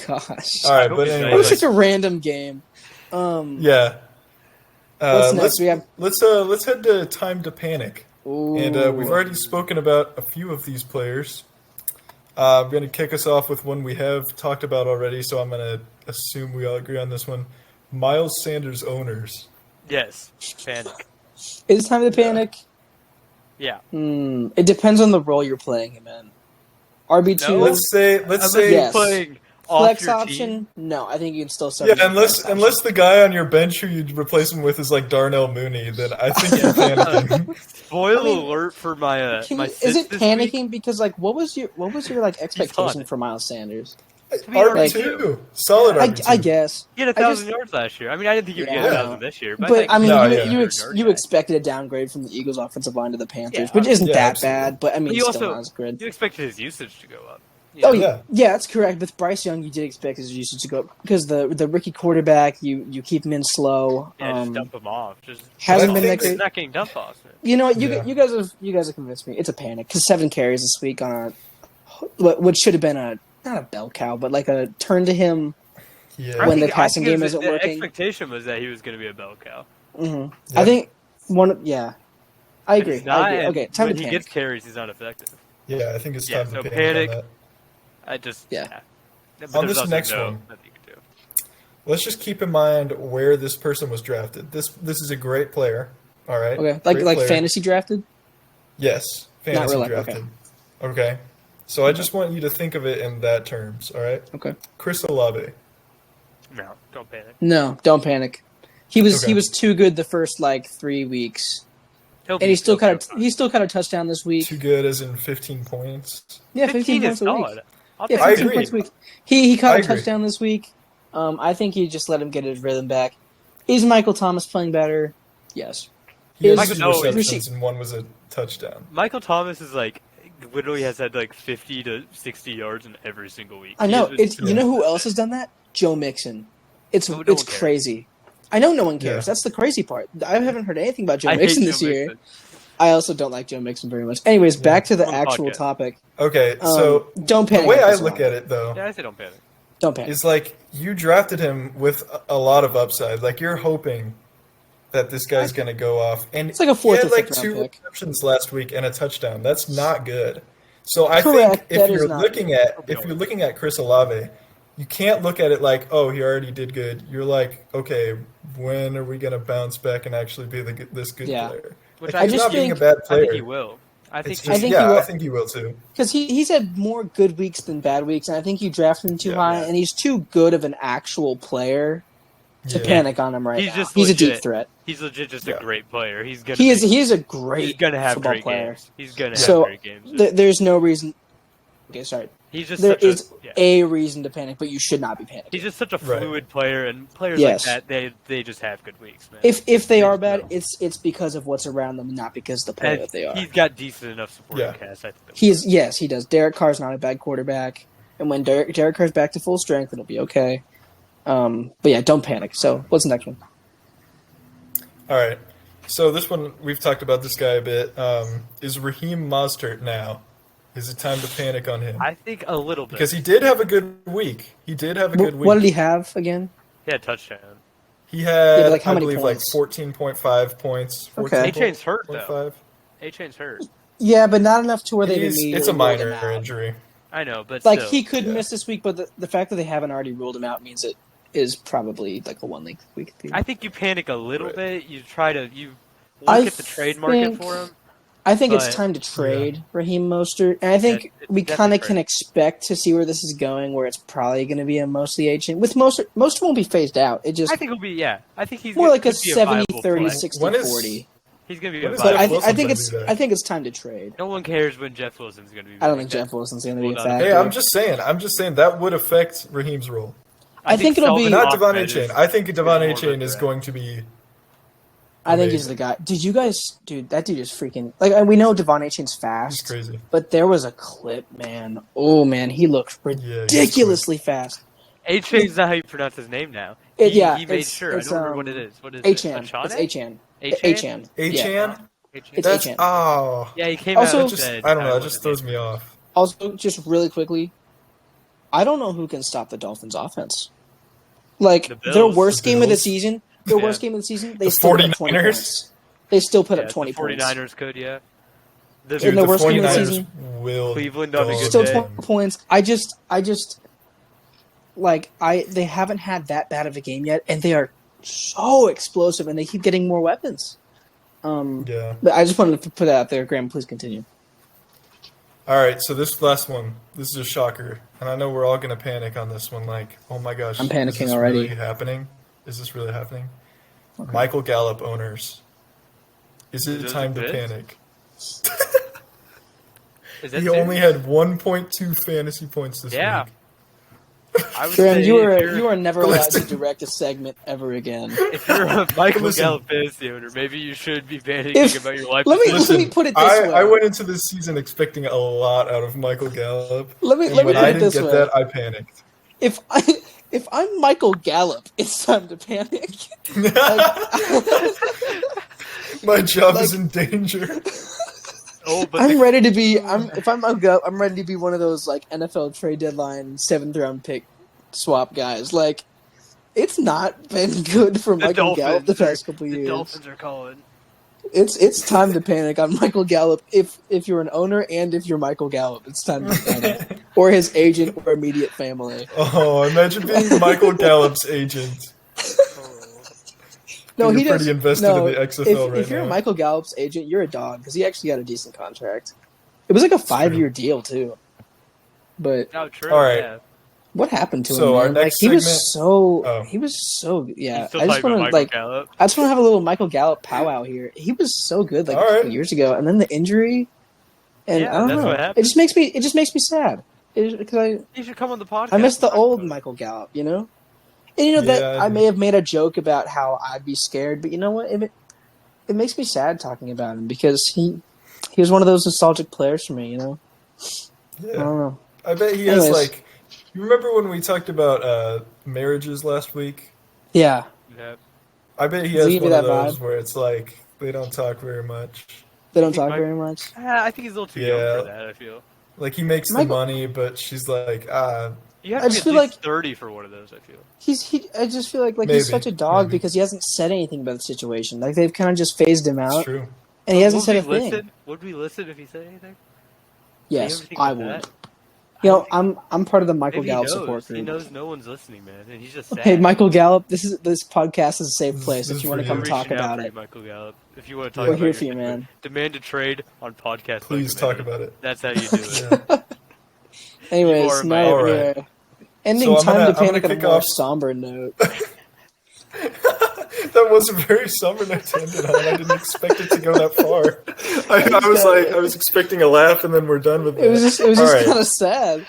Speaker 1: Gosh.
Speaker 2: All right, but anyway,
Speaker 1: it was such a random game.
Speaker 2: Yeah.
Speaker 1: What's next?
Speaker 2: Let's head to Time to Panic.
Speaker 1: Ooh.
Speaker 2: And we've already spoken about a few of these players. I'm going to kick us off with one we have talked about already, so I'm going to assume we all agree on this one. Miles Sanders owners.
Speaker 3: Yes, panic.
Speaker 1: Is it time to panic?
Speaker 3: Yeah.
Speaker 1: It depends on the role you're playing him in. RB2.
Speaker 2: No, let's say
Speaker 1: yes.
Speaker 3: Playing
Speaker 1: flex option. Team. No, I think you can still start.
Speaker 2: Yeah, unless the guy on your bench who you replace him with is like Darnell Mooney, then I think you're panicking.
Speaker 3: Spoiler alert for my my.
Speaker 1: Is it panicking
Speaker 3: week?
Speaker 1: Because like what was your like expectation for Miles Sanders?
Speaker 2: RB2, solid RB2.
Speaker 1: I guess
Speaker 3: he had 1,000 yards last year. I mean, I didn't think he'd get 1,000 this year,
Speaker 1: but I mean, you expected a downgrade from the Eagles' offensive line to the Panthers, which isn't that bad. But I mean, still not as good.
Speaker 3: You expected his usage to go up.
Speaker 1: Yeah, that's correct. With Bryce Young, you did expect his usage to go up because the rookie quarterback, you keep him in slow.
Speaker 3: Yeah, just dump him off. Just
Speaker 1: hasn't been that great.
Speaker 3: He's not getting dumped off.
Speaker 1: You know what? You guys have convinced me. It's a panic because 7 carries this week on what should have been not a bell cow, but like a turn to him when the passing game isn't working.
Speaker 3: The expectation was that he was going to be a bell cow.
Speaker 1: Mm-hmm. Yeah. I think I agree. Okay, time to panic.
Speaker 3: When he gets carries, he's not effective.
Speaker 2: Yeah, I think it's time to
Speaker 3: panic.
Speaker 2: On that.
Speaker 3: On
Speaker 2: this next one, let's just keep in mind where this person was drafted. This is a great player. All right.
Speaker 1: Okay. Like fantasy drafted?
Speaker 2: Yes, fantasy drafted. Okay. So I just want you to think of it in that terms. All right.
Speaker 1: Okay.
Speaker 2: Chris Olave.
Speaker 3: No, don't panic.
Speaker 1: No, don't panic. He was too good the first 3 weeks. And he still caught a touchdown this week.
Speaker 2: Too good as in 15 points.
Speaker 1: Yeah, 15 points a week.
Speaker 2: Yeah, 15
Speaker 1: points a week. He caught a touchdown this week. I think you just let him get his rhythm back. Is Michael Thomas playing better? Yes.
Speaker 2: He has 2 receptions and 1 was a touchdown.
Speaker 3: Michael Thomas is literally has had 50 to 60 yards in every single week.
Speaker 1: I know. You know who else has done that? Joe Mixon. It's crazy. I know no one cares. Yeah. That's the crazy part. I haven't heard anything about Joe Mixon this year. I also don't like Joe Mixon very much. Anyways, back to the actual topic.
Speaker 2: Okay, so
Speaker 1: don't panic.
Speaker 2: The way I look at it, though,
Speaker 3: I say don't panic.
Speaker 1: Don't panic.
Speaker 2: It's you drafted him with a lot of upside. You're hoping that this guy's going to go off, and
Speaker 1: it's like a fourth or fifth
Speaker 2: 2
Speaker 1: round pick.
Speaker 2: receptions last week and a touchdown. That's not good. So I think if you're looking at Chris Olave, you can't look at it oh, he already did good. You're okay, when are we going to bounce back and actually be this good player?
Speaker 3: Which
Speaker 2: he's not being a bad player.
Speaker 3: I think he will. I think
Speaker 2: he will too.
Speaker 1: Because he's had more good weeks than bad weeks, and I think you drafted him too high, and he's too good of an actual player to panic on him right
Speaker 3: He's
Speaker 1: now.
Speaker 3: just
Speaker 1: He's
Speaker 3: legit.
Speaker 1: a deep threat.
Speaker 3: He's legit just a great player. He
Speaker 1: is a great
Speaker 3: he's gonna have
Speaker 1: football
Speaker 3: great
Speaker 1: player.
Speaker 3: games. He's gonna have great games.
Speaker 1: There's no reason. Okay, sorry.
Speaker 3: He's just
Speaker 1: there is a reason to panic, but you should not be panicking.
Speaker 3: He's just such a fluid player, and players like that, they just have good weeks, man.
Speaker 1: If they are bad, it's because of what's around them, not because of the player that they are.
Speaker 3: He's got decent enough supporting cast. I think
Speaker 1: he does. Derek Carr's not a bad quarterback, and when Derek Carr's back to full strength, it'll be okay. But yeah, don't panic. So what's the next one?
Speaker 2: All right. So this one, we've talked about this guy a bit. Is Raheem Mostert now? Is it time to panic on him?
Speaker 3: I think a little bit.
Speaker 2: Because he did have a good week. What
Speaker 1: did he have again?
Speaker 3: He had a touchdown.
Speaker 2: He had,
Speaker 1: like, how many
Speaker 2: believe,
Speaker 1: points?
Speaker 2: 14.5 points.
Speaker 1: Okay.
Speaker 3: A-Chain's hurt, though. A-Chain's hurt.
Speaker 1: Yeah, but not enough to where they immediately
Speaker 2: It's a minor
Speaker 1: ruled him out.
Speaker 2: injury.
Speaker 3: I know, but
Speaker 1: like
Speaker 3: still.
Speaker 1: he could miss this week, but the fact that they haven't already ruled him out means it is probably like a 1 week thing.
Speaker 3: I think you panic a little bit. You try to look at the trade market for him.
Speaker 1: I think it's time to trade Raheem Mostert, and I think we kind of can expect to see where this is going, where it's probably going to be a mostly agent. With Mostert won't be phased out. It just
Speaker 3: I think it'll be I think he's
Speaker 1: more like a
Speaker 3: could be
Speaker 1: 70-30,
Speaker 3: play.
Speaker 1: 60-40.
Speaker 3: He's going to be a
Speaker 1: But
Speaker 3: viable.
Speaker 1: I think it's time to trade.
Speaker 3: No one cares when Jeff Wilson's going to be.
Speaker 1: I don't think Jeff Wilson's going to be a factor.
Speaker 2: Hey, I'm just saying that would affect Raheem's role.
Speaker 1: I think it'll be
Speaker 2: not Devon A-Chain. I think Devon A-Chain is going to be.
Speaker 1: I think he's the guy. Dude, that dude is freaking like. We know Devon A-Chain's fast.
Speaker 2: He's crazy.
Speaker 1: But there was a clip, man. Oh man, he looked ridiculously fast.
Speaker 3: A-Chain's not how you pronounce his name now. He made sure. I don't remember what it is. What is
Speaker 1: A-Chan.
Speaker 3: it?
Speaker 1: It's A-Chan.
Speaker 3: A-Chan.
Speaker 2: A-Chan.
Speaker 1: It's A-Chan.
Speaker 2: Oh.
Speaker 3: Yeah, he came
Speaker 1: also,
Speaker 3: out and said,
Speaker 2: I don't know. It just throws me off.
Speaker 1: Also, just really quickly, I don't know who can stop the Dolphins' offense. Like their worst game of the season. They still put up 20 points. They still put up 20 points.
Speaker 3: 49ers could,
Speaker 1: In the worst game of the season,
Speaker 3: Cleveland on a good
Speaker 1: still
Speaker 3: day.
Speaker 1: 20 points. They haven't had that bad of a game yet, and they are so explosive, and they keep getting more weapons. But I just wanted to put that out there. Graham, please continue.
Speaker 2: All right, so this last one, this is a shocker, and I know we're all going to panic on this one. Like, oh my gosh,
Speaker 1: I'm panicking
Speaker 2: is this
Speaker 1: already.
Speaker 2: Really happening? Is this really happening? Okay. Michael Gallup owners, is it time to panic? He only had 1.2 fantasy points this week.
Speaker 1: Graham, you are never allowed to direct a segment ever again.
Speaker 3: If you're a Michael Gallup fantasy owner, maybe you should be panicking about your life.
Speaker 1: Let me put it this way.
Speaker 2: I went into this season expecting a lot out of Michael Gallup.
Speaker 1: Let me
Speaker 2: put
Speaker 1: it this way.
Speaker 2: When I didn't get that, I panicked.
Speaker 1: If I'm Michael Gallup, it's time to panic.
Speaker 2: My job is in danger.
Speaker 1: I'm ready to be. If I'm Michael Gallup, I'm ready to be one of those like NFL trade deadline 7th round pick swap guys. Like, it's not been good for Michael Gallup the past couple of years.
Speaker 3: The Dolphins are calling.
Speaker 1: It's time to panic on Michael Gallup. If you're an owner and if you're Michael Gallup, it's time to panic. Or his agent or immediate family.
Speaker 2: Oh, imagine being Michael Gallup's agent.
Speaker 1: No,
Speaker 2: you're pretty invested in the XFL right
Speaker 1: if you're
Speaker 2: now.
Speaker 1: Michael Gallup's agent, you're a dog because he actually got a decent contract. It was like a 5-year deal too. But
Speaker 3: true.
Speaker 2: All right.
Speaker 3: Yeah.
Speaker 1: What happened to him?
Speaker 2: So our
Speaker 1: man?
Speaker 2: next
Speaker 1: he
Speaker 2: segment,
Speaker 1: he was so yeah.
Speaker 3: I just want to
Speaker 1: I just want to have a little Michael Gallup powwow here. He was so good like a couple years ago, and then the injury, and I don't know. It just makes me sad. Because
Speaker 3: you should come on the podcast.
Speaker 1: I miss the old Michael Gallup, you know. And I may have made a joke about how I'd be scared, but you know what? It makes me sad talking about him because he was one of those nostalgic players for me, you know.
Speaker 2: Yeah.
Speaker 1: I don't know.
Speaker 2: I bet he has like. You remember when we talked about marriages last week?
Speaker 1: Yeah.
Speaker 2: I bet he has one of those where it's like they don't talk very much.
Speaker 1: They don't talk very much?
Speaker 3: I think he's a little too young for that, I feel.
Speaker 2: Like he makes the money, but she's like,
Speaker 3: You have to be at least 30 for one of those, I feel.
Speaker 1: I just feel like he's such a dog because he hasn't said anything about the situation. Like they've kind of just phased him out.
Speaker 2: That's true.
Speaker 1: And he hasn't said a thing.
Speaker 3: Would we listen if he said anything?
Speaker 1: Yes, I would. You know, I'm part of the Michael Gallup support group.
Speaker 3: He knows no one's listening, man, and he's just sad.
Speaker 1: Hey, Michael Gallup, this podcast is a safe place if you want to come talk about it.
Speaker 3: Michael Gallup, if you want to talk
Speaker 1: we're
Speaker 3: about
Speaker 1: here
Speaker 3: it,
Speaker 1: for you, man.
Speaker 3: Demand a trade on podcast.
Speaker 2: Please talk about it.
Speaker 3: That's how you do it.
Speaker 1: Anyways, now we're ending time to panic on a more somber note.
Speaker 2: That was a very summer note to end it on. I didn't expect it to go that far. I was expecting a laugh, and then we're done with it.
Speaker 1: It was just kind of sad.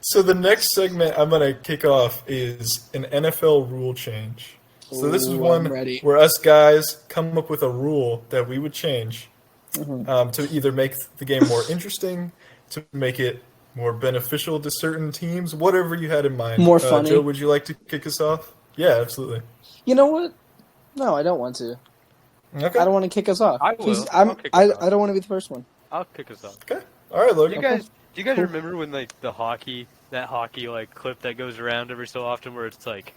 Speaker 2: So the next segment I'm gonna kick off is an NFL rule change. So this is one where us guys come up with a rule that we would change to either make the game more interesting, to make it more beneficial to certain teams, whatever you had in mind.
Speaker 1: More funny.
Speaker 2: Joe, would you like to kick us off? Yeah, absolutely.
Speaker 1: You know what? No, I don't want to.
Speaker 2: Okay.
Speaker 1: I don't want to kick us off.
Speaker 3: I will.
Speaker 1: I don't want to be the first one.
Speaker 3: I'll kick us off.
Speaker 2: Okay. All right, Logan.
Speaker 3: Do you guys remember when like that hockey like clip that goes around every so often where it's like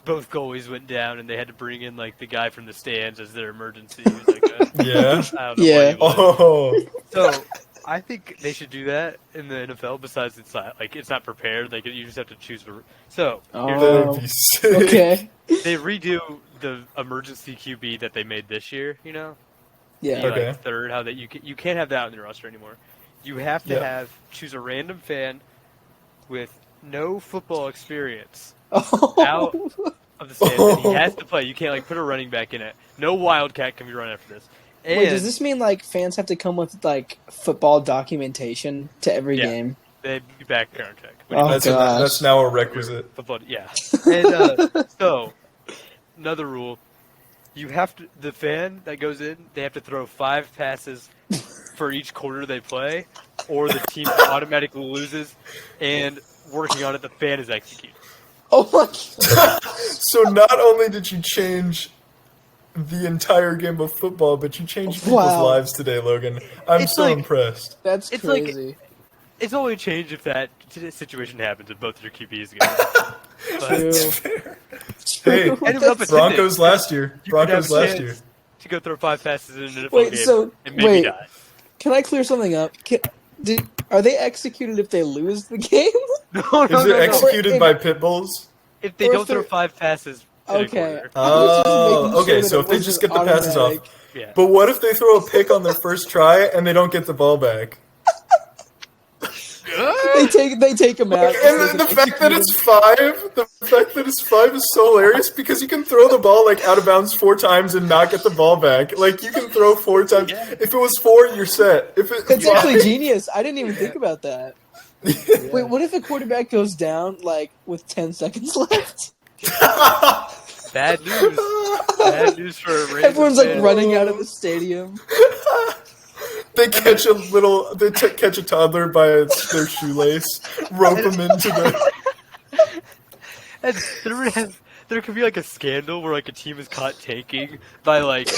Speaker 3: both goalies went down and they had to bring in like the guy from the stands as their emergency? It was like
Speaker 2: yeah.
Speaker 3: I don't know what he was.
Speaker 2: Oh.
Speaker 3: So I think they should do that in the NFL. Besides, it's not prepared. You just have to choose. So
Speaker 2: That'd be sick.
Speaker 1: Okay.
Speaker 3: they redo the emergency QB that they made this year. You know.
Speaker 1: Yeah.
Speaker 3: The,
Speaker 2: Okay.
Speaker 3: Third, how that you can't have that on your roster anymore. You have to choose a random fan with no football experience out of the stands, and he has to play. You can't like put a running back in it. No Wildcat can be run after this. And
Speaker 1: Wait, does this mean like fans have to come with like football documentation to every game?
Speaker 3: They'd be background check.
Speaker 1: Oh,
Speaker 2: That's now a requisite.
Speaker 3: Football, yeah. And so another rule: the fan that goes in, they have to throw 5 passes for each quarter they play, or the team automatically loses. And working on it, the fan is executed.
Speaker 1: Oh my God.
Speaker 2: So not only did you change the entire game of football, but you changed people's lives today, Logan. I'm so impressed.
Speaker 1: That's crazy.
Speaker 3: It's only changed if that situation happens and both your QBs go.
Speaker 2: Hey, Broncos last year.
Speaker 3: To go throw 5 passes in an NFL game and maybe die.
Speaker 1: Can I clear something up? Are they executed if they lose the game?
Speaker 3: No.
Speaker 2: Is it executed by pit bulls?
Speaker 3: If they don't throw 5 passes.
Speaker 1: Okay.
Speaker 2: Okay. So if they just get the passes off.
Speaker 3: Yeah.
Speaker 2: But what if they throw a pick on their first try and they don't get the ball back?
Speaker 1: They take them out.
Speaker 2: And the fact that it's 5 is so hilarious because you can throw the ball like out of bounds 4 times and not get the ball back. Like you can throw 4 times. Yeah. If it was 4, you're set.
Speaker 1: That's actually genius. I didn't even think about that. Wait, what if a quarterback goes down like with 10 seconds left?
Speaker 3: Bad news. Bad news for a Ravens
Speaker 1: Everyone's like
Speaker 3: fan.
Speaker 1: running out of the stadium.
Speaker 2: They catch catch a toddler by their shoelace, rope them into the.
Speaker 3: And there could be like a scandal where like a team is caught tanking by like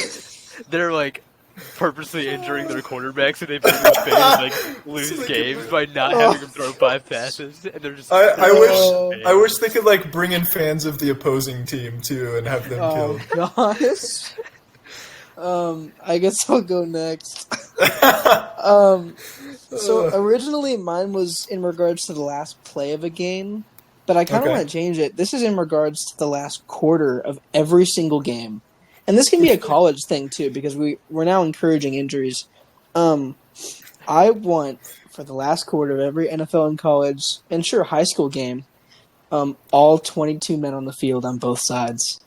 Speaker 3: they're like purposely injuring their quarterback so they lose games by not having them throw 5 passes, and they're just.
Speaker 2: I wish they could like bring in fans of the opposing team too and have them killed.
Speaker 1: Gosh. I guess I'll go next. So originally mine was in regards to the last play of a game, but I kind of want to change it. This is in regards to the last quarter of every single game. And this can be a college thing too, because we're now encouraging injuries. I want for the last quarter of every NFL and college, and sure high school game, all 22 men on the field on both sides.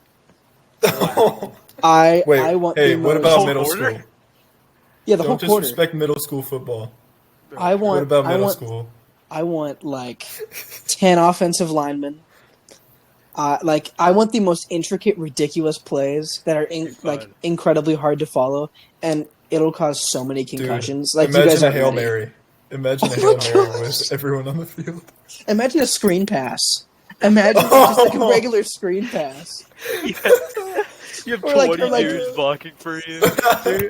Speaker 1: I want.
Speaker 2: Hey, what about middle school?
Speaker 1: Yeah, the whole quarter.
Speaker 2: Don't disrespect middle school football.
Speaker 1: What
Speaker 2: about middle school?
Speaker 1: I want like 10 offensive linemen. I want the most intricate, ridiculous plays that are incredibly hard to follow, and it'll cause so many concussions.
Speaker 2: Dude, imagine a Hail Mary. Imagine a Hail Mary with everyone on the field.
Speaker 1: Imagine a screen pass. Imagine just like a regular screen pass.
Speaker 3: You have 20 dudes blocking for you.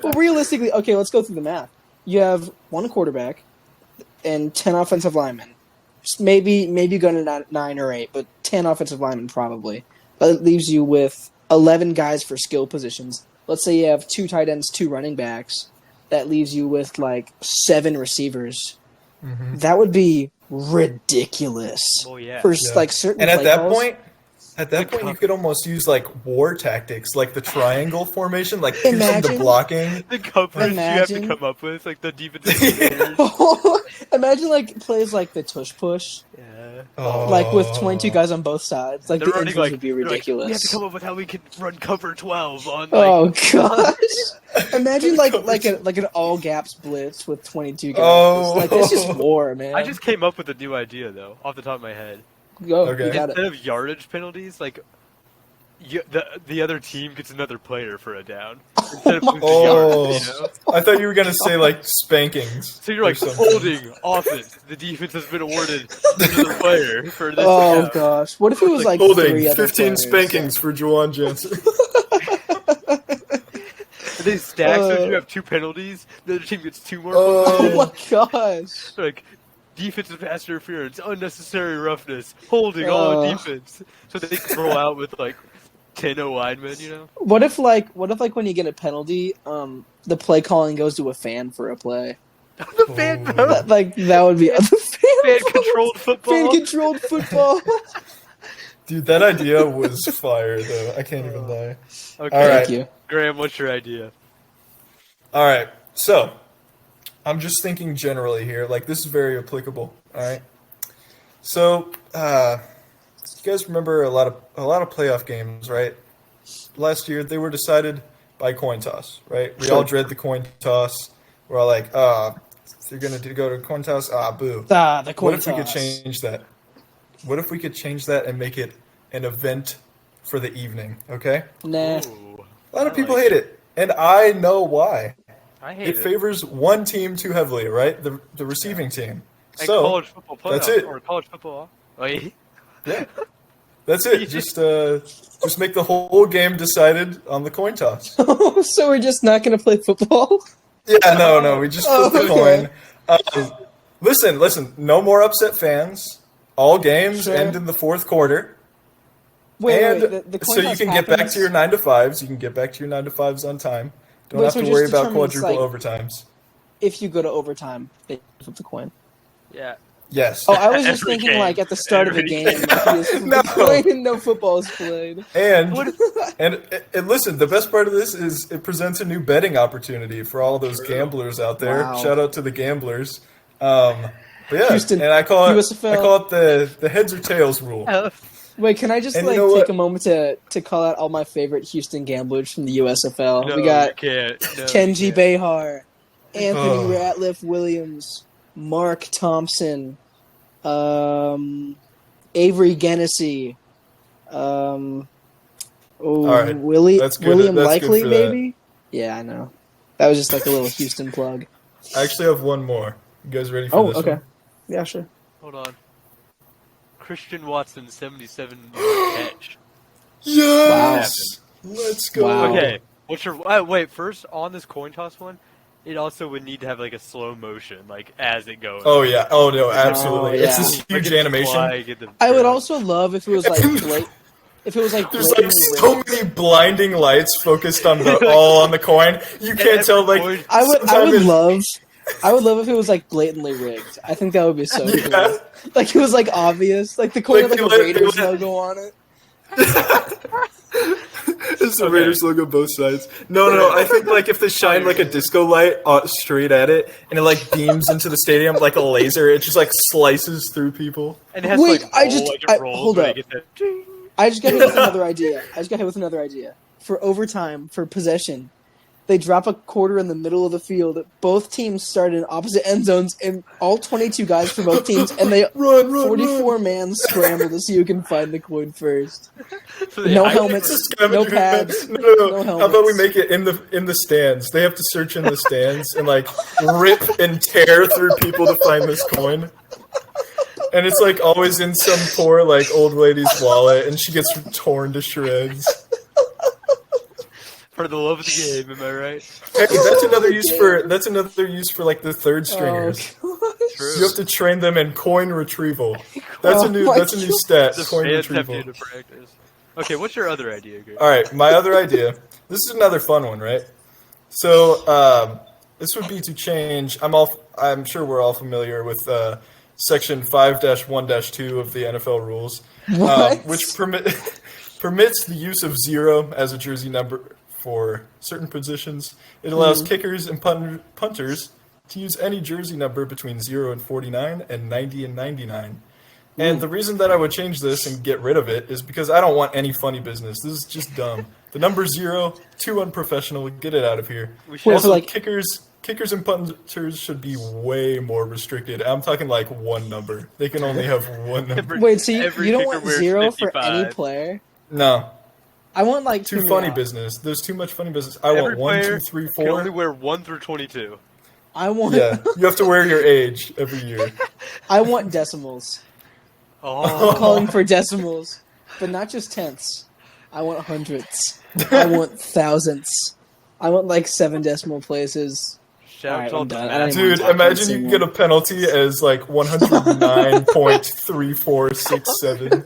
Speaker 1: Well, realistically, okay, let's go through the math. You have 1 quarterback and 10 offensive linemen. Maybe going to 9 or 8, but 10 offensive linemen probably. That leaves you with 11 guys for skill positions. Let's say you have 2 tight ends, 2 running backs. That leaves you with like 7 receivers. Mm-hmm. That would be ridiculous.
Speaker 3: Oh yeah.
Speaker 1: For like certain.
Speaker 2: And at that
Speaker 1: calls.
Speaker 2: point, you could almost use like war tactics, like the triangle formation, like the blocking.
Speaker 3: The coverage you have to come up with, like the defensive.
Speaker 1: Imagine like plays like the tush push.
Speaker 3: Yeah.
Speaker 1: Like with 22 guys on both sides. Like
Speaker 3: They're
Speaker 1: the
Speaker 3: running
Speaker 1: injuries would be ridiculous.
Speaker 3: we have to come up with how we can run cover 12 on.
Speaker 1: Oh gosh! Imagine like an all gaps blitz with 22 guys.
Speaker 2: Oh.
Speaker 1: Like it's just war, man.
Speaker 3: I just came up with a new idea though, off the top of my head.
Speaker 1: Go.
Speaker 2: Okay.
Speaker 1: You got
Speaker 3: Instead
Speaker 1: it.
Speaker 3: of yardage penalties, like the other team gets another player for a down instead of losing yards. You know?
Speaker 2: I thought you were gonna say like spankings.
Speaker 3: So you're like holding offense. The defense has been awarded another player for this.
Speaker 1: Oh
Speaker 3: down.
Speaker 1: gosh! What if it was like
Speaker 2: Holding
Speaker 1: 3 other
Speaker 2: 15
Speaker 1: players?
Speaker 2: spankings for Juwan Jansen.
Speaker 3: And they stack, so if you have 2 penalties, the other team gets 2 more.
Speaker 1: Oh my gosh!
Speaker 3: Like defensive pass interference, unnecessary roughness, holding all the defense, so they can roll out with like 10 linemen, you know?
Speaker 1: What if when you get a penalty, the play calling goes to a fan for a play?
Speaker 3: The fan vote.
Speaker 1: Like that would be the
Speaker 3: Fan-controlled football.
Speaker 1: Fan-controlled football.
Speaker 2: Dude, that idea was fire, though. I can't even lie.
Speaker 3: Okay,
Speaker 2: All right.
Speaker 1: Thank you.
Speaker 3: Graham, what's your idea?
Speaker 2: All right, so I'm just thinking generally here. Like, this is very applicable. All right. So, you guys remember a lot of playoff games, right? Last year they were decided by coin toss, right? We all dread the coin toss. We're all like, they're gonna go to coin toss. Boo.
Speaker 1: The coin
Speaker 2: What if we could
Speaker 1: toss.
Speaker 2: change that? What if we could change that and make it an event for the evening? Okay.
Speaker 1: Nah.
Speaker 3: Ooh,
Speaker 2: A lot of people hate it, and I know why.
Speaker 3: I hate
Speaker 2: It
Speaker 3: it.
Speaker 2: favors one team too heavily, right? The receiving team.
Speaker 3: And
Speaker 2: So
Speaker 3: college football playoff,
Speaker 2: that's it.
Speaker 3: Or college football. Wait.
Speaker 2: Yeah, that's it. Just make the whole game decided on the coin toss.
Speaker 1: So we're just not gonna play football?
Speaker 2: Yeah, no, we just flip the
Speaker 1: okay.
Speaker 2: coin. Listen. No more upset fans. All games
Speaker 1: Sure.
Speaker 2: end in the fourth quarter.
Speaker 1: Wait,
Speaker 2: And
Speaker 1: the coin
Speaker 2: so you
Speaker 1: toss
Speaker 2: can get back
Speaker 1: happens-
Speaker 2: to your 9 to 5s. You can get back to your 9 to 5s on time. Don't
Speaker 1: Wait,
Speaker 2: have
Speaker 1: so
Speaker 2: to
Speaker 1: it
Speaker 2: worry
Speaker 1: just
Speaker 2: about
Speaker 1: determines,
Speaker 2: quadruple
Speaker 1: like-
Speaker 2: overtimes.
Speaker 1: If you go to overtime, they flip the coin.
Speaker 3: Yeah.
Speaker 2: Yes.
Speaker 1: Oh, I was just
Speaker 3: Every
Speaker 1: thinking
Speaker 3: game.
Speaker 1: like at the start of the
Speaker 3: Every
Speaker 1: game,
Speaker 3: game.
Speaker 1: like, you just flip
Speaker 2: No.
Speaker 1: the coin and no football is played.
Speaker 2: And listen, the best part of this is it presents a new betting opportunity for all those gamblers out there.
Speaker 1: Wow.
Speaker 2: Shout out to the gamblers. But yeah,
Speaker 1: Houston,
Speaker 2: and I call
Speaker 1: USFL.
Speaker 2: it the heads or tails rule.
Speaker 1: Wait, can I just
Speaker 2: And you
Speaker 1: like
Speaker 2: know
Speaker 1: take
Speaker 2: what?
Speaker 1: a moment to call out all my favorite Houston gamblers from the USFL?
Speaker 3: No,
Speaker 1: We got
Speaker 3: you can't. No,
Speaker 1: Kenji
Speaker 3: you can't.
Speaker 1: Behar, Anthony
Speaker 2: Oh.
Speaker 1: Ratliff Williams, Mark Thompson, Avery Genesee,
Speaker 2: right, that's good.
Speaker 1: William
Speaker 2: That's good
Speaker 1: Likely,
Speaker 2: for that.
Speaker 1: maybe? Yeah, I know. That was just like a little Houston plug.
Speaker 2: I actually have one more. You guys ready for
Speaker 1: Oh,
Speaker 2: this
Speaker 1: okay.
Speaker 2: one?
Speaker 1: Yeah, sure.
Speaker 3: Hold on. Christian Watson, 77 catch.
Speaker 2: Yes! Let's go.
Speaker 1: Wow.
Speaker 3: Okay. What's your wait? First, on this coin toss one, it also would need to have like a slow motion, like as it goes.
Speaker 2: Oh, yeah. Oh, no, absolutely.
Speaker 1: Oh,
Speaker 2: It's
Speaker 1: yeah.
Speaker 2: this
Speaker 3: Like,
Speaker 2: huge
Speaker 3: it's
Speaker 2: animation.
Speaker 3: flag at the
Speaker 1: I would
Speaker 3: front.
Speaker 1: also love if it was like if it was like
Speaker 2: There's like
Speaker 1: blatantly
Speaker 2: so
Speaker 1: rigged.
Speaker 2: many blinding lights focused on all on the coin. You can't tell, like,
Speaker 1: I would
Speaker 2: sometimes-
Speaker 1: love if it was like blatantly rigged. I think that would be so
Speaker 2: Yeah.
Speaker 1: cool. Like it was like obvious. Like the coin
Speaker 2: Like,
Speaker 1: had like
Speaker 2: they
Speaker 1: a
Speaker 2: let-
Speaker 1: Raiders
Speaker 2: they let-
Speaker 1: logo on it.
Speaker 2: It's the
Speaker 3: Okay.
Speaker 2: Raiders logo both sides. No. I think like if they shine like a disco light straight at it and it like beams into the stadium like a laser, it just like slices through people.
Speaker 3: And it has
Speaker 1: Wait,
Speaker 3: like
Speaker 1: I
Speaker 3: roll,
Speaker 1: just-
Speaker 3: like it
Speaker 1: I-
Speaker 3: rolls
Speaker 1: hold
Speaker 3: when you
Speaker 1: up.
Speaker 3: get that ding.
Speaker 1: I just got hit with another idea. For overtime, for possession, they drop a quarter in the middle of the field. Both teams start in opposite end zones, and all 22 guys for both teams, and they
Speaker 2: Run,
Speaker 1: 44 man scramble to see who can find the coin first.
Speaker 3: So they
Speaker 1: No
Speaker 3: hide-
Speaker 1: helmets.
Speaker 2: It's a scavenger
Speaker 1: No pads,
Speaker 2: hunt.
Speaker 1: no
Speaker 2: No. How about we
Speaker 1: helmets.
Speaker 2: make it in the stands? They have to search in the stands and like rip and tear through people to find this coin. And it's like always in some poor like old lady's wallet, and she gets torn to shreds.
Speaker 3: For the love of the game, am I right?
Speaker 2: Hey, that's another use for like the third stringers.
Speaker 1: Oh,
Speaker 3: True.
Speaker 2: You have to train them in coin retrieval. That's
Speaker 1: Oh
Speaker 2: a new
Speaker 1: my
Speaker 2: stat.
Speaker 3: The
Speaker 2: Coin
Speaker 3: fans have
Speaker 2: retrieval.
Speaker 3: you to practice. Okay, what's your other idea, Greg?
Speaker 2: All right, my other idea. This is another fun one, right? So this would be to change. I'm sure we're all familiar with Section 5-1-2 of the NFL rules,
Speaker 1: What?
Speaker 2: which permits the use of 0 as a jersey number for certain positions. It allows kickers and punters to use any jersey number between 0 and 49 and 90 and 99. And the reason that I would change this and get rid of it is because I don't want any funny business. This is just dumb. The number 0, too unprofessional. Get it out of here. Also, kickers and punters should be way more restricted. I'm talking like one number. They can only have one number.
Speaker 1: Wait, so you don't want 0 for any player?
Speaker 2: No.
Speaker 1: I want like
Speaker 2: too funny business. There's too much funny business. I want 1, 2, 3, 4.
Speaker 3: Can only wear 1 through 22.
Speaker 2: Yeah, you have to wear your age every year.
Speaker 1: I want decimals.
Speaker 3: Oh.
Speaker 1: I'm calling for decimals, but not just tenths. I want hundredths. I want thousandths. I want like 7 decimal places.
Speaker 3: Right,
Speaker 2: dude, imagine you can get a penalty as like 109.3467.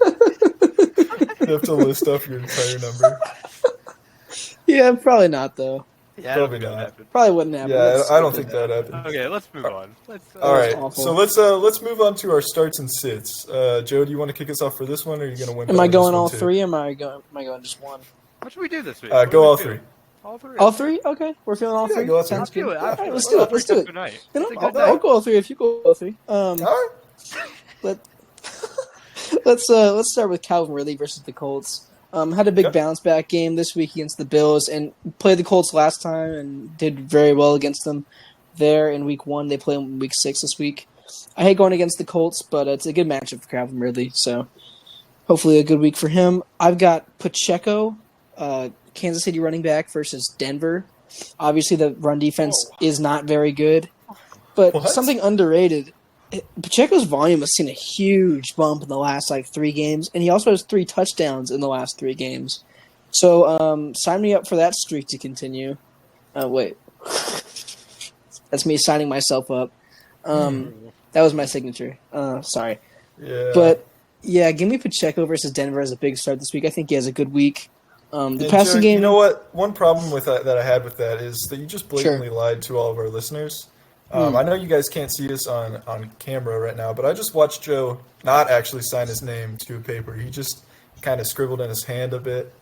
Speaker 2: You have to list off your entire number.
Speaker 1: Yeah, probably not though.
Speaker 3: Yeah,
Speaker 2: probably not.
Speaker 1: Probably wouldn't happen.
Speaker 2: Yeah, I don't think that happened.
Speaker 3: Okay, let's move on.
Speaker 2: All right, so let's move on to our starts and sits. Joe, do you want to kick us off for this one, or are you going to win?
Speaker 1: Am I going all 3? Or am I going just 1?
Speaker 3: What should we do this week?
Speaker 2: Go all 3.
Speaker 1: All 3? Okay, we're feeling all 3.
Speaker 2: Go all 3.
Speaker 1: Sounds good.
Speaker 3: All
Speaker 1: right, let's do it. Let's do it. I'll go all 3 if you go all 3.
Speaker 2: All right.
Speaker 1: Let's start with Calvin Ridley versus the Colts. Had a big bounce back game this week against the Bills and played the Colts last time and did very well against them there in week 1. They play in week 6 this week. I hate going against the Colts, but it's a good matchup for Calvin Ridley, so hopefully a good week for him. I've got Pacheco, Kansas City running back versus Denver. Obviously the run defense is not very good, but something underrated. Pacheco's volume has seen a huge bump in the last 3 games, and he also has 3 touchdowns in the last 3 games. So sign me up for that streak to continue. Wait. That's me signing myself up. That was my signature. Sorry.
Speaker 2: Yeah.
Speaker 1: But, yeah, give me Pacheco versus Denver as a big start this week. I think he has a good week. The passing game...
Speaker 2: You know what? One problem with that I had with that is that you just blatantly lied to all of our listeners. I know you guys can't see us on camera right now, but I just watched Joe not actually sign his name to a paper. He just kind of scribbled in his hand a bit.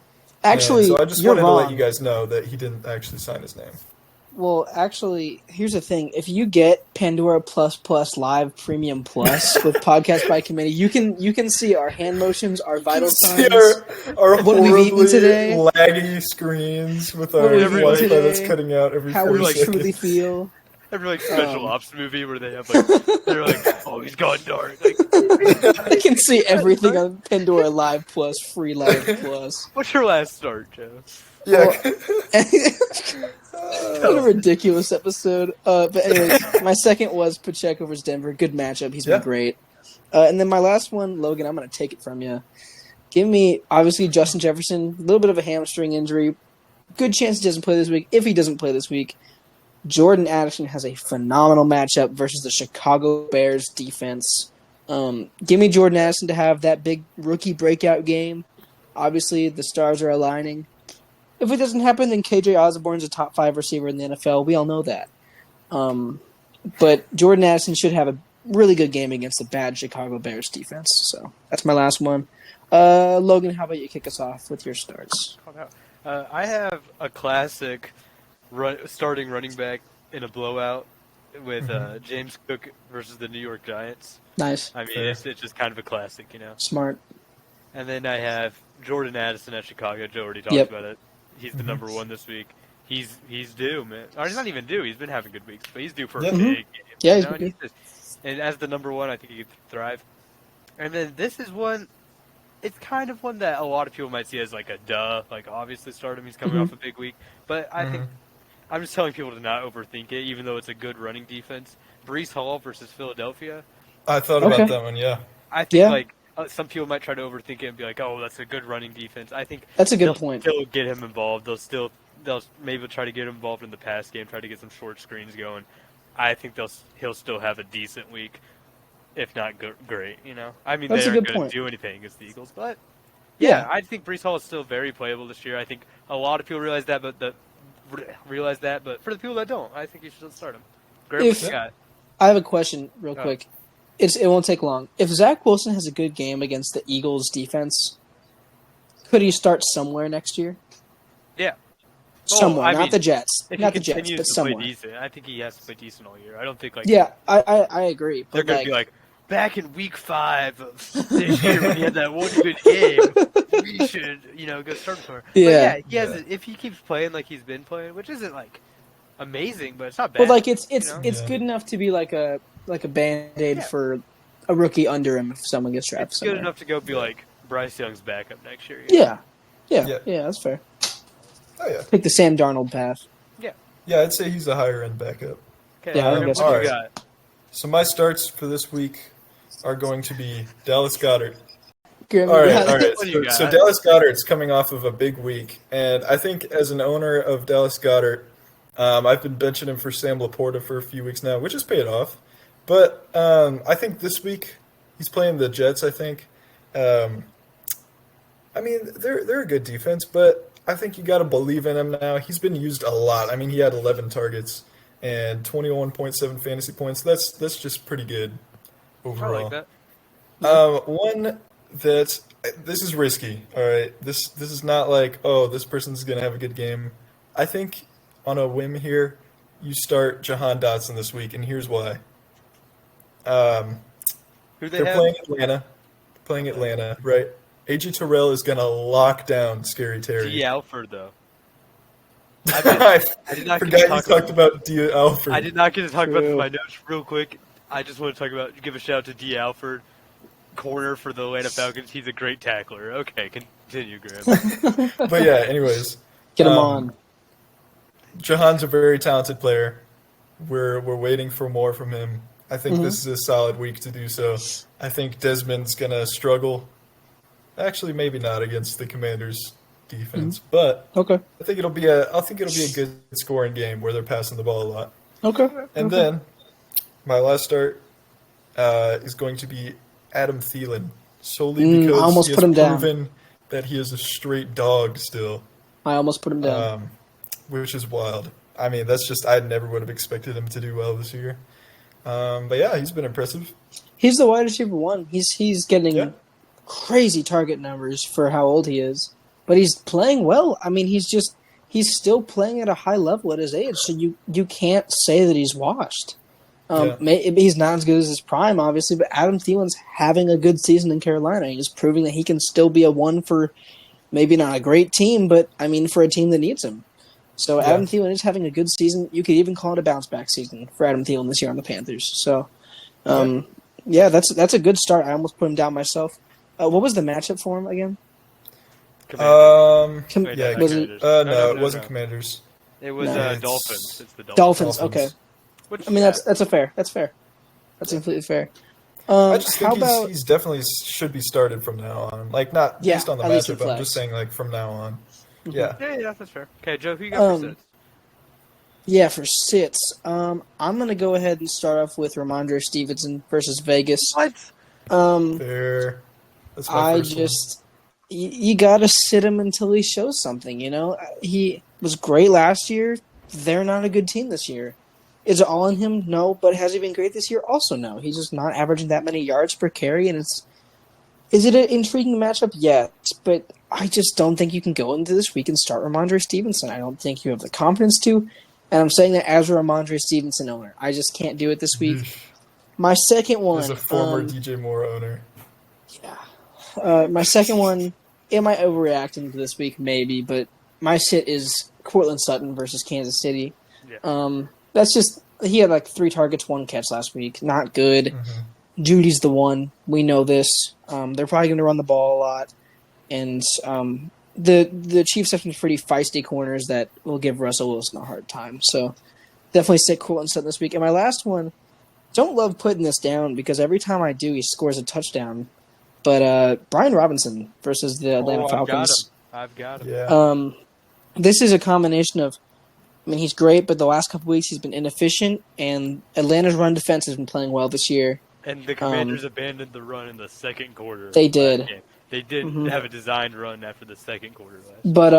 Speaker 1: Actually,
Speaker 2: so I just
Speaker 1: you're
Speaker 2: wanted
Speaker 1: wrong.
Speaker 2: to let you guys know that he didn't actually sign his name.
Speaker 1: Well, actually, here's the thing. If you get Pandora Plus Plus Live Premium Plus with Podcast by Committee, you can see our hand motions, our vital signs,
Speaker 2: our
Speaker 1: what we've eaten today,
Speaker 2: laggy screens with our Wi-Fi that's cutting out every 4
Speaker 1: seconds. How we
Speaker 2: seconds.
Speaker 1: truly feel.
Speaker 3: Every special ops movie where they have they're like, oh, he's gone dark.
Speaker 1: I can see everything on Pandora Live Plus, Free Live Plus.
Speaker 3: What's your last start, Joe?
Speaker 2: Yeah.
Speaker 1: What a ridiculous episode. But anyways, my second was Pacheco versus Denver. Good matchup. He's been great. And then my last one, Logan, I'm going to take it from you. Give me, obviously, Justin Jefferson. A little bit of a hamstring injury. Good chance he doesn't play this week. If he doesn't play this week, Jordan Addison has a phenomenal matchup versus the Chicago Bears defense. Give me Jordan Addison to have that big rookie breakout game. Obviously, the stars are aligning. If it doesn't happen, then KJ Osborne's a top 5 receiver in the NFL. We all know that. But Jordan Addison should have a really good game against the bad Chicago Bears defense. So that's my last one. Logan, how about you kick us off with your starts?
Speaker 3: I have a classic starting running back in a blowout with James Cook versus the New York Giants.
Speaker 1: Nice.
Speaker 3: I mean, it's just kind of a classic, you know.
Speaker 1: Smart.
Speaker 3: And then I have Jordan Addison at Chicago. Joe already talked about it. He's the number 1 this week. He's due, man. Or he's not even due. He's been having good weeks, but he's due for a big game.
Speaker 1: Yeah,
Speaker 3: he's good. And as the number 1, I think he could thrive. And then this is one. It's kind of one that a lot of people might see as like a duh. Like, obviously start him. He's coming off a big week. But I think I'm just telling people to not overthink it, even though it's a good running defense. Breece Hall versus Philadelphia.
Speaker 2: I thought about that one, yeah.
Speaker 3: I think some people might try to overthink it and be like, "Oh, that's a good running defense." I think
Speaker 1: that's a good point.
Speaker 3: They'll get him involved. They'll maybe try to get him involved in the pass game, try to get some short screens going. I think he'll still have a decent week, if not great. You know, I mean, they aren't going to do anything against the Eagles, but yeah, I think Breece Hall is still very playable this year. I think a lot of people realize that, but for the people that don't, I think you should still start him.
Speaker 1: I have a question real quick. It won't take long. If Zach Wilson has a good game against the Eagles defense, could he start somewhere next year?
Speaker 3: Yeah.
Speaker 1: Somewhere, not the Jets. Not the Jets, but somewhere.
Speaker 3: I think he has to play decent all year. I don't think
Speaker 1: Yeah, I agree.
Speaker 3: They're going to be like, back in week 5 of this year when he had that one good game, we should, go start for him.
Speaker 1: Yeah.
Speaker 3: But he has it. If he keeps playing like he's been playing, which isn't like amazing, but it's not bad.
Speaker 1: But like it's good enough to be like a Band-Aid for a rookie under him if someone gets drafted.
Speaker 3: It's good enough to go be like Bryce Young's backup next year.
Speaker 1: Yeah, that's fair.
Speaker 2: Oh yeah.
Speaker 1: Take the Sam Darnold path.
Speaker 2: Yeah, I'd say he's a higher end backup.
Speaker 3: Okay,
Speaker 1: Yeah, I think
Speaker 3: what
Speaker 1: that's
Speaker 3: do
Speaker 2: right.
Speaker 3: you got?
Speaker 2: So my starts for this week are going to be Dallas Goedert.
Speaker 1: Good.
Speaker 2: All right.
Speaker 3: What do you got?
Speaker 2: So Dallas Goedert's coming off of a big week, and I think as an owner of Dallas Goedert, I've been benching him for Sam Laporta for a few weeks now, which has paid off. But I think this week he's playing the Jets. I think. I mean, they're a good defense, but I think you got to believe in him now. He's been used a lot. I mean, he had 11 targets and 21.7 fantasy points. That's just pretty good overall.
Speaker 3: I like that.
Speaker 2: One that this is risky. All right, this is not like, oh, this person's gonna have a good game. I think on a whim here, you start Jahan Dotson this week, and here's why.
Speaker 3: Who
Speaker 2: They're playing Atlanta, right? AJ Terrell is gonna lock down Scary Terry.
Speaker 3: D. Alford though.
Speaker 2: I
Speaker 3: did not
Speaker 2: forgot you talked about D. Alford.
Speaker 3: I did not get to talk about this in
Speaker 1: True.
Speaker 3: my notes real quick. I just want to give a shout out to D. Alford, corner for the Atlanta Falcons. He's a great tackler. Okay, continue, Graham.
Speaker 2: But yeah, anyways,
Speaker 1: Get him on.
Speaker 2: Jahan's a very talented player. We're waiting for more from him. I think this is a solid week to do so. I think Desmond's gonna struggle. Actually, maybe not against the Commanders' defense, but
Speaker 1: Okay.
Speaker 2: I think it'll be a good scoring game where they're passing the ball a lot.
Speaker 1: Okay.
Speaker 2: And then my last start is going to be Adam Thielen, solely because
Speaker 1: I almost
Speaker 2: he
Speaker 1: put
Speaker 2: has
Speaker 1: him down.
Speaker 2: proven that he is a straight dog still,
Speaker 1: I almost put him down.
Speaker 2: which is wild. I mean, I never would have expected him to do well this year. But yeah, he's been impressive.
Speaker 1: He's the wide receiver one. He's getting crazy target numbers for how old he is, but he's playing well. I mean, he's still playing at a high level at his age, so you can't say that he's washed. He's not as good as his prime, obviously, but Adam Thielen's having a good season in Carolina. He's proving that he can still be a one for maybe not a great team, but I mean for a team that needs him. So Adam Thielen is having a good season. You could even call it a bounce back season for Adam Thielen this year on the Panthers. So, that's a good start. I almost put him down myself. What was the matchup for him again?
Speaker 3: Commanders.
Speaker 2: It wasn't Commanders.
Speaker 3: It was Dolphins. It's the
Speaker 1: Dolphins. Okay.
Speaker 3: Which,
Speaker 1: I mean that's fair. That's fair. That's completely fair.
Speaker 2: I just think he's definitely should be started from now on. Like not based on the
Speaker 1: at least in
Speaker 2: matchup. I'm
Speaker 1: flex.
Speaker 2: just saying like from now on.
Speaker 1: Mm-hmm.
Speaker 2: Yeah.
Speaker 3: that's fair. Okay, Joe, who you got for sits?
Speaker 1: Yeah, for sits. I'm gonna go ahead and start off with Ramondre Stevenson versus Vegas.
Speaker 3: What?
Speaker 2: Fair. That's my first one.
Speaker 1: You gotta sit him until he shows something. He was great last year. They're not a good team this year. Is it all on him? No. But has he been great this year? Also no. He's just not averaging that many yards per carry, and is it an intriguing matchup? Yes, but I just don't think you can go into this week and start Ramondre Stevenson. I don't think you have the confidence to, and I'm saying that as a Ramondre Stevenson owner. I just can't do it this week. My second one...
Speaker 2: As a former DJ Moore owner.
Speaker 1: Yeah. My second one, am I overreacting to this week? Maybe, but my sit is Cortland Sutton versus Kansas City.
Speaker 3: Yeah.
Speaker 1: That's just... He had like 3 targets, 1 catch last week. Not good. Mm-hmm. Judy's the one. We know this. They're probably going to run the ball a lot. And the Chiefs have some pretty feisty corners that will give Russell Wilson a hard time. So definitely sit Cortland Sutton this week. And my last one, don't love putting this down because every time I do, he scores a touchdown. But Brian Robinson versus the Atlanta Falcons.
Speaker 3: I've got him.
Speaker 2: Yeah.
Speaker 1: This is a combination of, I mean, he's great, but the last couple weeks he's been inefficient, and Atlanta's run defense has been playing well this year.
Speaker 3: And the Commanders abandoned the run in the second quarter.
Speaker 1: They did.
Speaker 3: They didn't have a designed run after the second quarter last year.
Speaker 1: But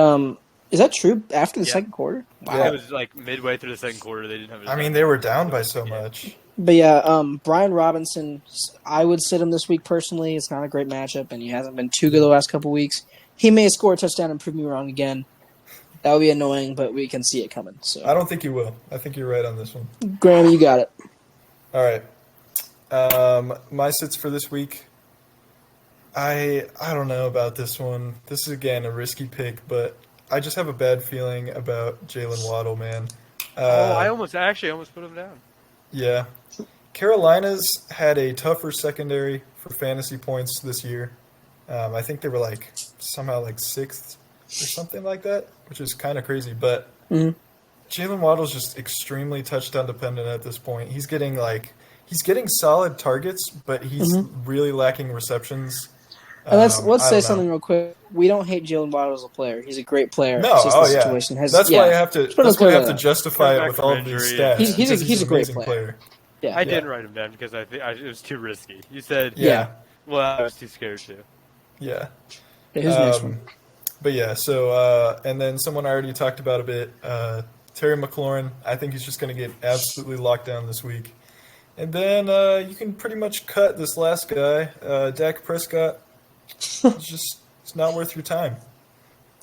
Speaker 1: is that true after the second quarter?
Speaker 3: Wow. Yeah. It was like midway through the second quarter. They didn't have a design
Speaker 2: they were down by so much.
Speaker 1: But yeah, Brian Robinson, I would sit him this week personally. It's not a great matchup, and he hasn't been too good the last couple weeks. He may score a touchdown and prove me wrong again. That would be annoying, but we can see it coming. So
Speaker 2: I don't think you will. I think you're right on this one.
Speaker 1: Graham, you got it.
Speaker 2: All right. My sits for this week. I don't know about this one. This is again a risky pick, but I just have a bad feeling about Jalen Waddle, man.
Speaker 3: I almost put him down.
Speaker 2: Yeah. Carolina's had a tougher secondary for fantasy points this year. I think they were somehow sixth or something like that, which is kind of crazy. But Jalen Waddle's just extremely touchdown dependent at this point. He's getting solid targets, but he's really lacking receptions.
Speaker 1: And let's say something real quick. We don't hate Jalen Waddle as a player. He's a great player.
Speaker 2: No,
Speaker 1: it's just the situation
Speaker 2: that's why I have to justify it with all of these stats.
Speaker 1: He's a great player. Yeah,
Speaker 3: I didn't write him down because I think it was too risky. You said, well, I was too scared to.
Speaker 2: Yeah.
Speaker 1: Who's next one?
Speaker 2: But yeah, so and then someone I already talked about a bit, Terry McLaurin. I think he's just going to get absolutely locked down this week. And then you can pretty much cut this last guy, Dak Prescott. It's not worth your time.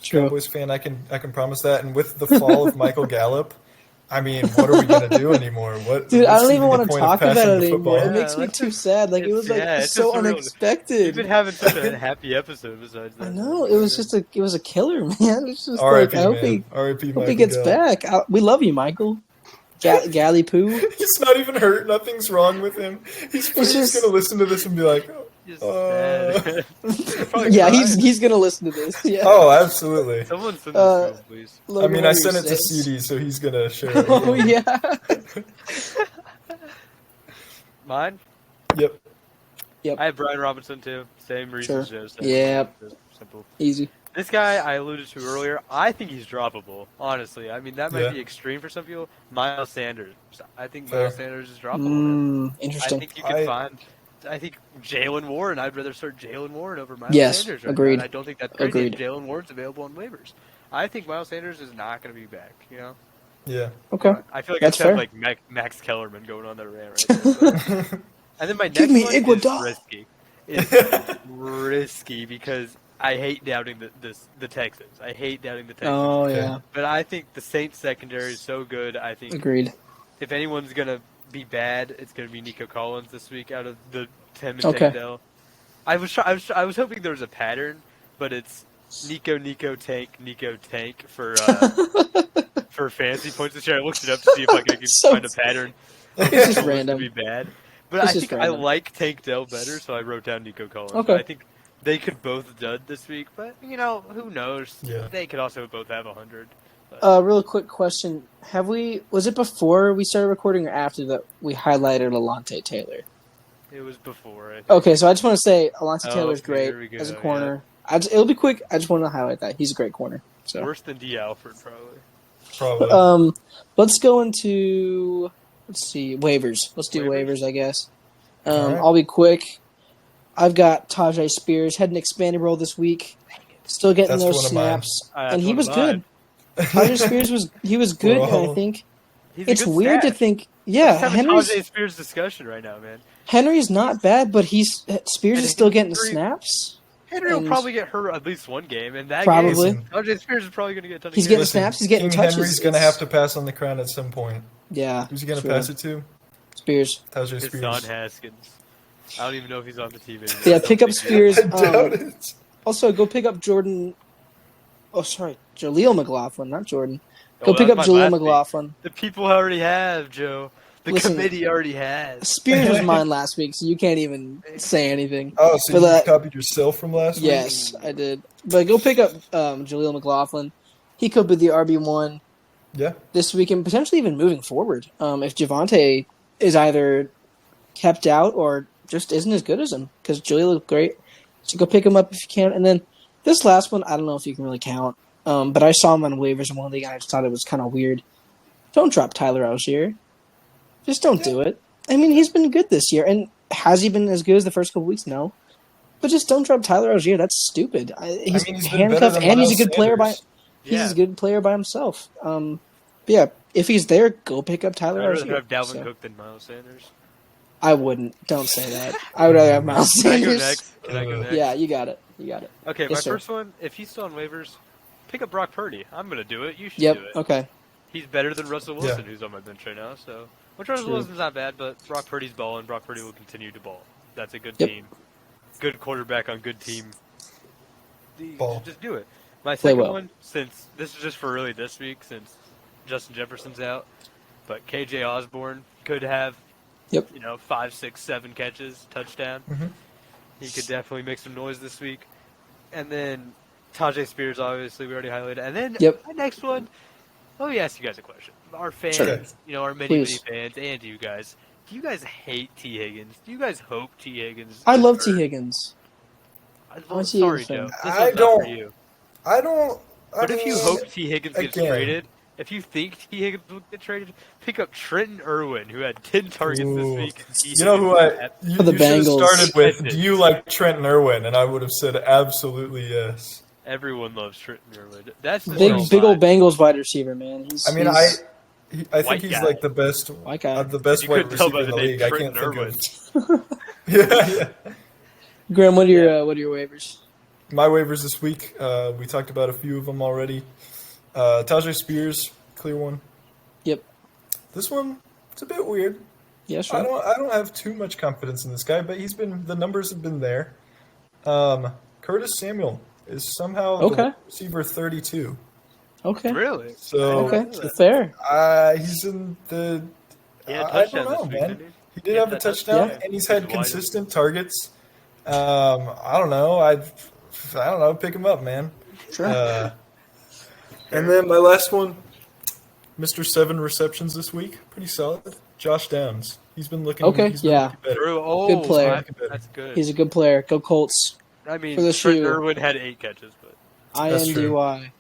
Speaker 1: True.
Speaker 2: Cowboys fan, I can promise that. And with the fall of Michael Gallup, I mean, what are we gonna do anymore?
Speaker 1: Dude, I don't even want to talk about it anymore. It makes me too sad. It was so unexpected.
Speaker 3: You've been having such a happy episode besides that.
Speaker 1: I know it was a killer, man. It's just
Speaker 2: R.I.P.
Speaker 1: I hope he gets back. We love you, Michael. Galley poo.
Speaker 2: He's not even hurt. Nothing's wrong with him. He's just gonna listen to this and be like,
Speaker 1: yeah, he's gonna listen to this. Yeah.
Speaker 2: Oh, absolutely.
Speaker 3: Someone send this to him, please.
Speaker 2: Logan, I mean, I sent it to CD, so he's gonna share it.
Speaker 1: Oh yeah.
Speaker 3: Mine?
Speaker 2: Yep.
Speaker 3: I have Brian Robinson too. Same reasons.
Speaker 1: Sure.
Speaker 3: Yeah. Simple.
Speaker 1: Easy.
Speaker 3: This guy I alluded to earlier, I think he's droppable, honestly. I mean, that might be extreme for some people. Miles Sanders. I think Miles Sanders is droppable.
Speaker 1: Interesting.
Speaker 3: I think you can find... I think Jalen Warren, I'd rather start Jalen Warren over Miles Sanders. Right
Speaker 1: agreed.
Speaker 3: Now. I don't think that's crazy. Jalen Warren's available on waivers. I think Miles Sanders is not going to be back,
Speaker 2: Yeah.
Speaker 1: Okay.
Speaker 3: I feel like I sound like Max Kellerman going on that rant right there. And then my next one is risky. It's risky because I hate doubting the Texans. I hate doubting the Texans.
Speaker 1: Oh, yeah.
Speaker 3: But I think the Saints secondary is so good. I think
Speaker 1: agreed.
Speaker 3: If anyone's going to be bad, it's going to be Nico Collins this week out of the Tim and Tank Dell. I was hoping there was a pattern, but it's Nico Tank for for fantasy points this year. I looked it up to see if I could find a pattern.
Speaker 1: It's just random.
Speaker 3: To be bad. But I think I like Tank Dell better, so I wrote down Nico Collins. Okay. I think they could both dud this week, but who knows?
Speaker 2: Yeah.
Speaker 3: They could also both have 100.
Speaker 1: Real quick question: was it before we started recording or after that we highlighted Alontae Taylor?
Speaker 3: It was before. I think.
Speaker 1: Okay, so I just want to say Alontae Taylor's great as a corner.
Speaker 3: Yeah.
Speaker 1: It'll be quick. I just want to highlight that he's a great corner. So.
Speaker 3: Worse than D. Alford, probably.
Speaker 2: Probably.
Speaker 1: Let's go into waivers. Let's do waivers, I guess. Right. I'll be quick. I've got Tajay Spears had an expanded role this week, still getting those snaps, and he was good. Tajay Spears was good, and I think it's weird to think. Yeah,
Speaker 3: Tajay Spears discussion right now, man.
Speaker 1: Henry's not bad, but Spears is still getting snaps.
Speaker 3: Henry will probably get hurt at least one game, and that
Speaker 1: probably.
Speaker 3: game, Tajay Spears is probably going to get a ton of
Speaker 1: He's getting snaps. He's getting touches.
Speaker 2: Henry's going to have to pass on the crown at some point.
Speaker 1: Yeah.
Speaker 2: Who's he going to pass it to?
Speaker 1: Spears.
Speaker 2: Tajay Spears.
Speaker 3: Don Haskins. I don't even know if he's on the team anymore.
Speaker 1: Yeah, pick up Spears.
Speaker 2: I doubt it.
Speaker 1: Also, go pick up Jordan. Oh, sorry, Jaleel McLaughlin, not Jordan. Go pick up Jaleel McLaughlin.
Speaker 3: The people already have, Joe. The committee already has.
Speaker 1: Spears was mine last week, so you can't even say anything.
Speaker 2: Oh, so you copied yourself from last week?
Speaker 1: Yes, I did. But go pick up Jaleel McLaughlin. He could be the RB1 this week and potentially even moving forward. If Javonte is either kept out or just isn't as good as him, because Jaleel looked great. So go pick him up if you can. And then this last one, I don't know if you can really count, but I saw him on waivers in one league, and I just thought it was kind of weird. Don't drop Tyler Algier. Just don't do it. I mean, he's been good this year, and has he been as good as the first couple weeks? No. But just don't drop Tyler Algier. That's stupid. He's handcuffed, and he's a good player he's a good player by himself. But yeah, if he's there, go pick up Tyler Algier.
Speaker 3: I'd rather have Dalvin Cook than Miles Sanders.
Speaker 1: I wouldn't. Don't say that. I would rather have Miles Sanders.
Speaker 3: Can I go next?
Speaker 1: Yeah, you got it.
Speaker 3: Okay, my first one, if he's still on waivers, pick up Brock Purdy. I'm going to do it. You should do it.
Speaker 1: Okay.
Speaker 3: He's better than Russell Wilson, who's on my bench right now, so Which wasn't that bad, but Brock Purdy's balling. Brock Purdy will continue to ball. That's a good team. Good quarterback on good team. Just do it. My second one, since this is just for really this week, since Justin Jefferson's out, but KJ Osborne could have, 5, 6, 7 catches, touchdown.
Speaker 2: Mm-hmm.
Speaker 3: He could definitely make some noise this week. And then Tajay Spears, obviously, we already highlighted. And then my next one, let me ask you guys a question. Our fans, our many fans, and you guys, do you guys hate T. Higgins? Do you guys hope T. Higgins?
Speaker 1: I love T. Higgins.
Speaker 3: Sorry, Joe.
Speaker 2: I don't.
Speaker 3: For you.
Speaker 2: I don't.
Speaker 3: But if you hope T. Higgins gets traded, if you think T. Higgins will get traded, pick up Trenton Irwin, who had 10 targets this week.
Speaker 2: You know who you should have started with? Do you like Trenton Irwin? And I would have said absolutely yes.
Speaker 3: Everyone loves Trenton Irwin. That's the
Speaker 1: big old Bengals wide receiver, man.
Speaker 2: I think he's like the best
Speaker 1: white guy.
Speaker 2: The best wide receiver in the league. I can't think of. Yeah.
Speaker 1: Graham, what are your waivers?
Speaker 2: My waivers this week, we talked about a few of them already. Tajay Spears, clear one.
Speaker 1: Yep.
Speaker 2: This one, it's a bit weird.
Speaker 1: Yeah, sure.
Speaker 2: I don't have too much confidence in this guy, but the numbers have been there. Curtis Samuel is somehow the receiver 32.
Speaker 1: Okay.
Speaker 3: Really?
Speaker 2: So
Speaker 1: fair.
Speaker 2: He's in the.
Speaker 3: I
Speaker 2: don't know, man. He did have a touchdown, and he's had consistent targets. I don't know. I don't know. Pick him up, man.
Speaker 1: Sure.
Speaker 2: And then my last one, Mr. 7 receptions this week. Pretty solid. Josh Downs. He's been looking.
Speaker 1: Okay.
Speaker 2: He's been looking better.
Speaker 1: Good player.
Speaker 3: That's good.
Speaker 1: He's a good player. Go Colts.
Speaker 3: I mean, Trent Irwin had 8 catches, but
Speaker 1: INDY.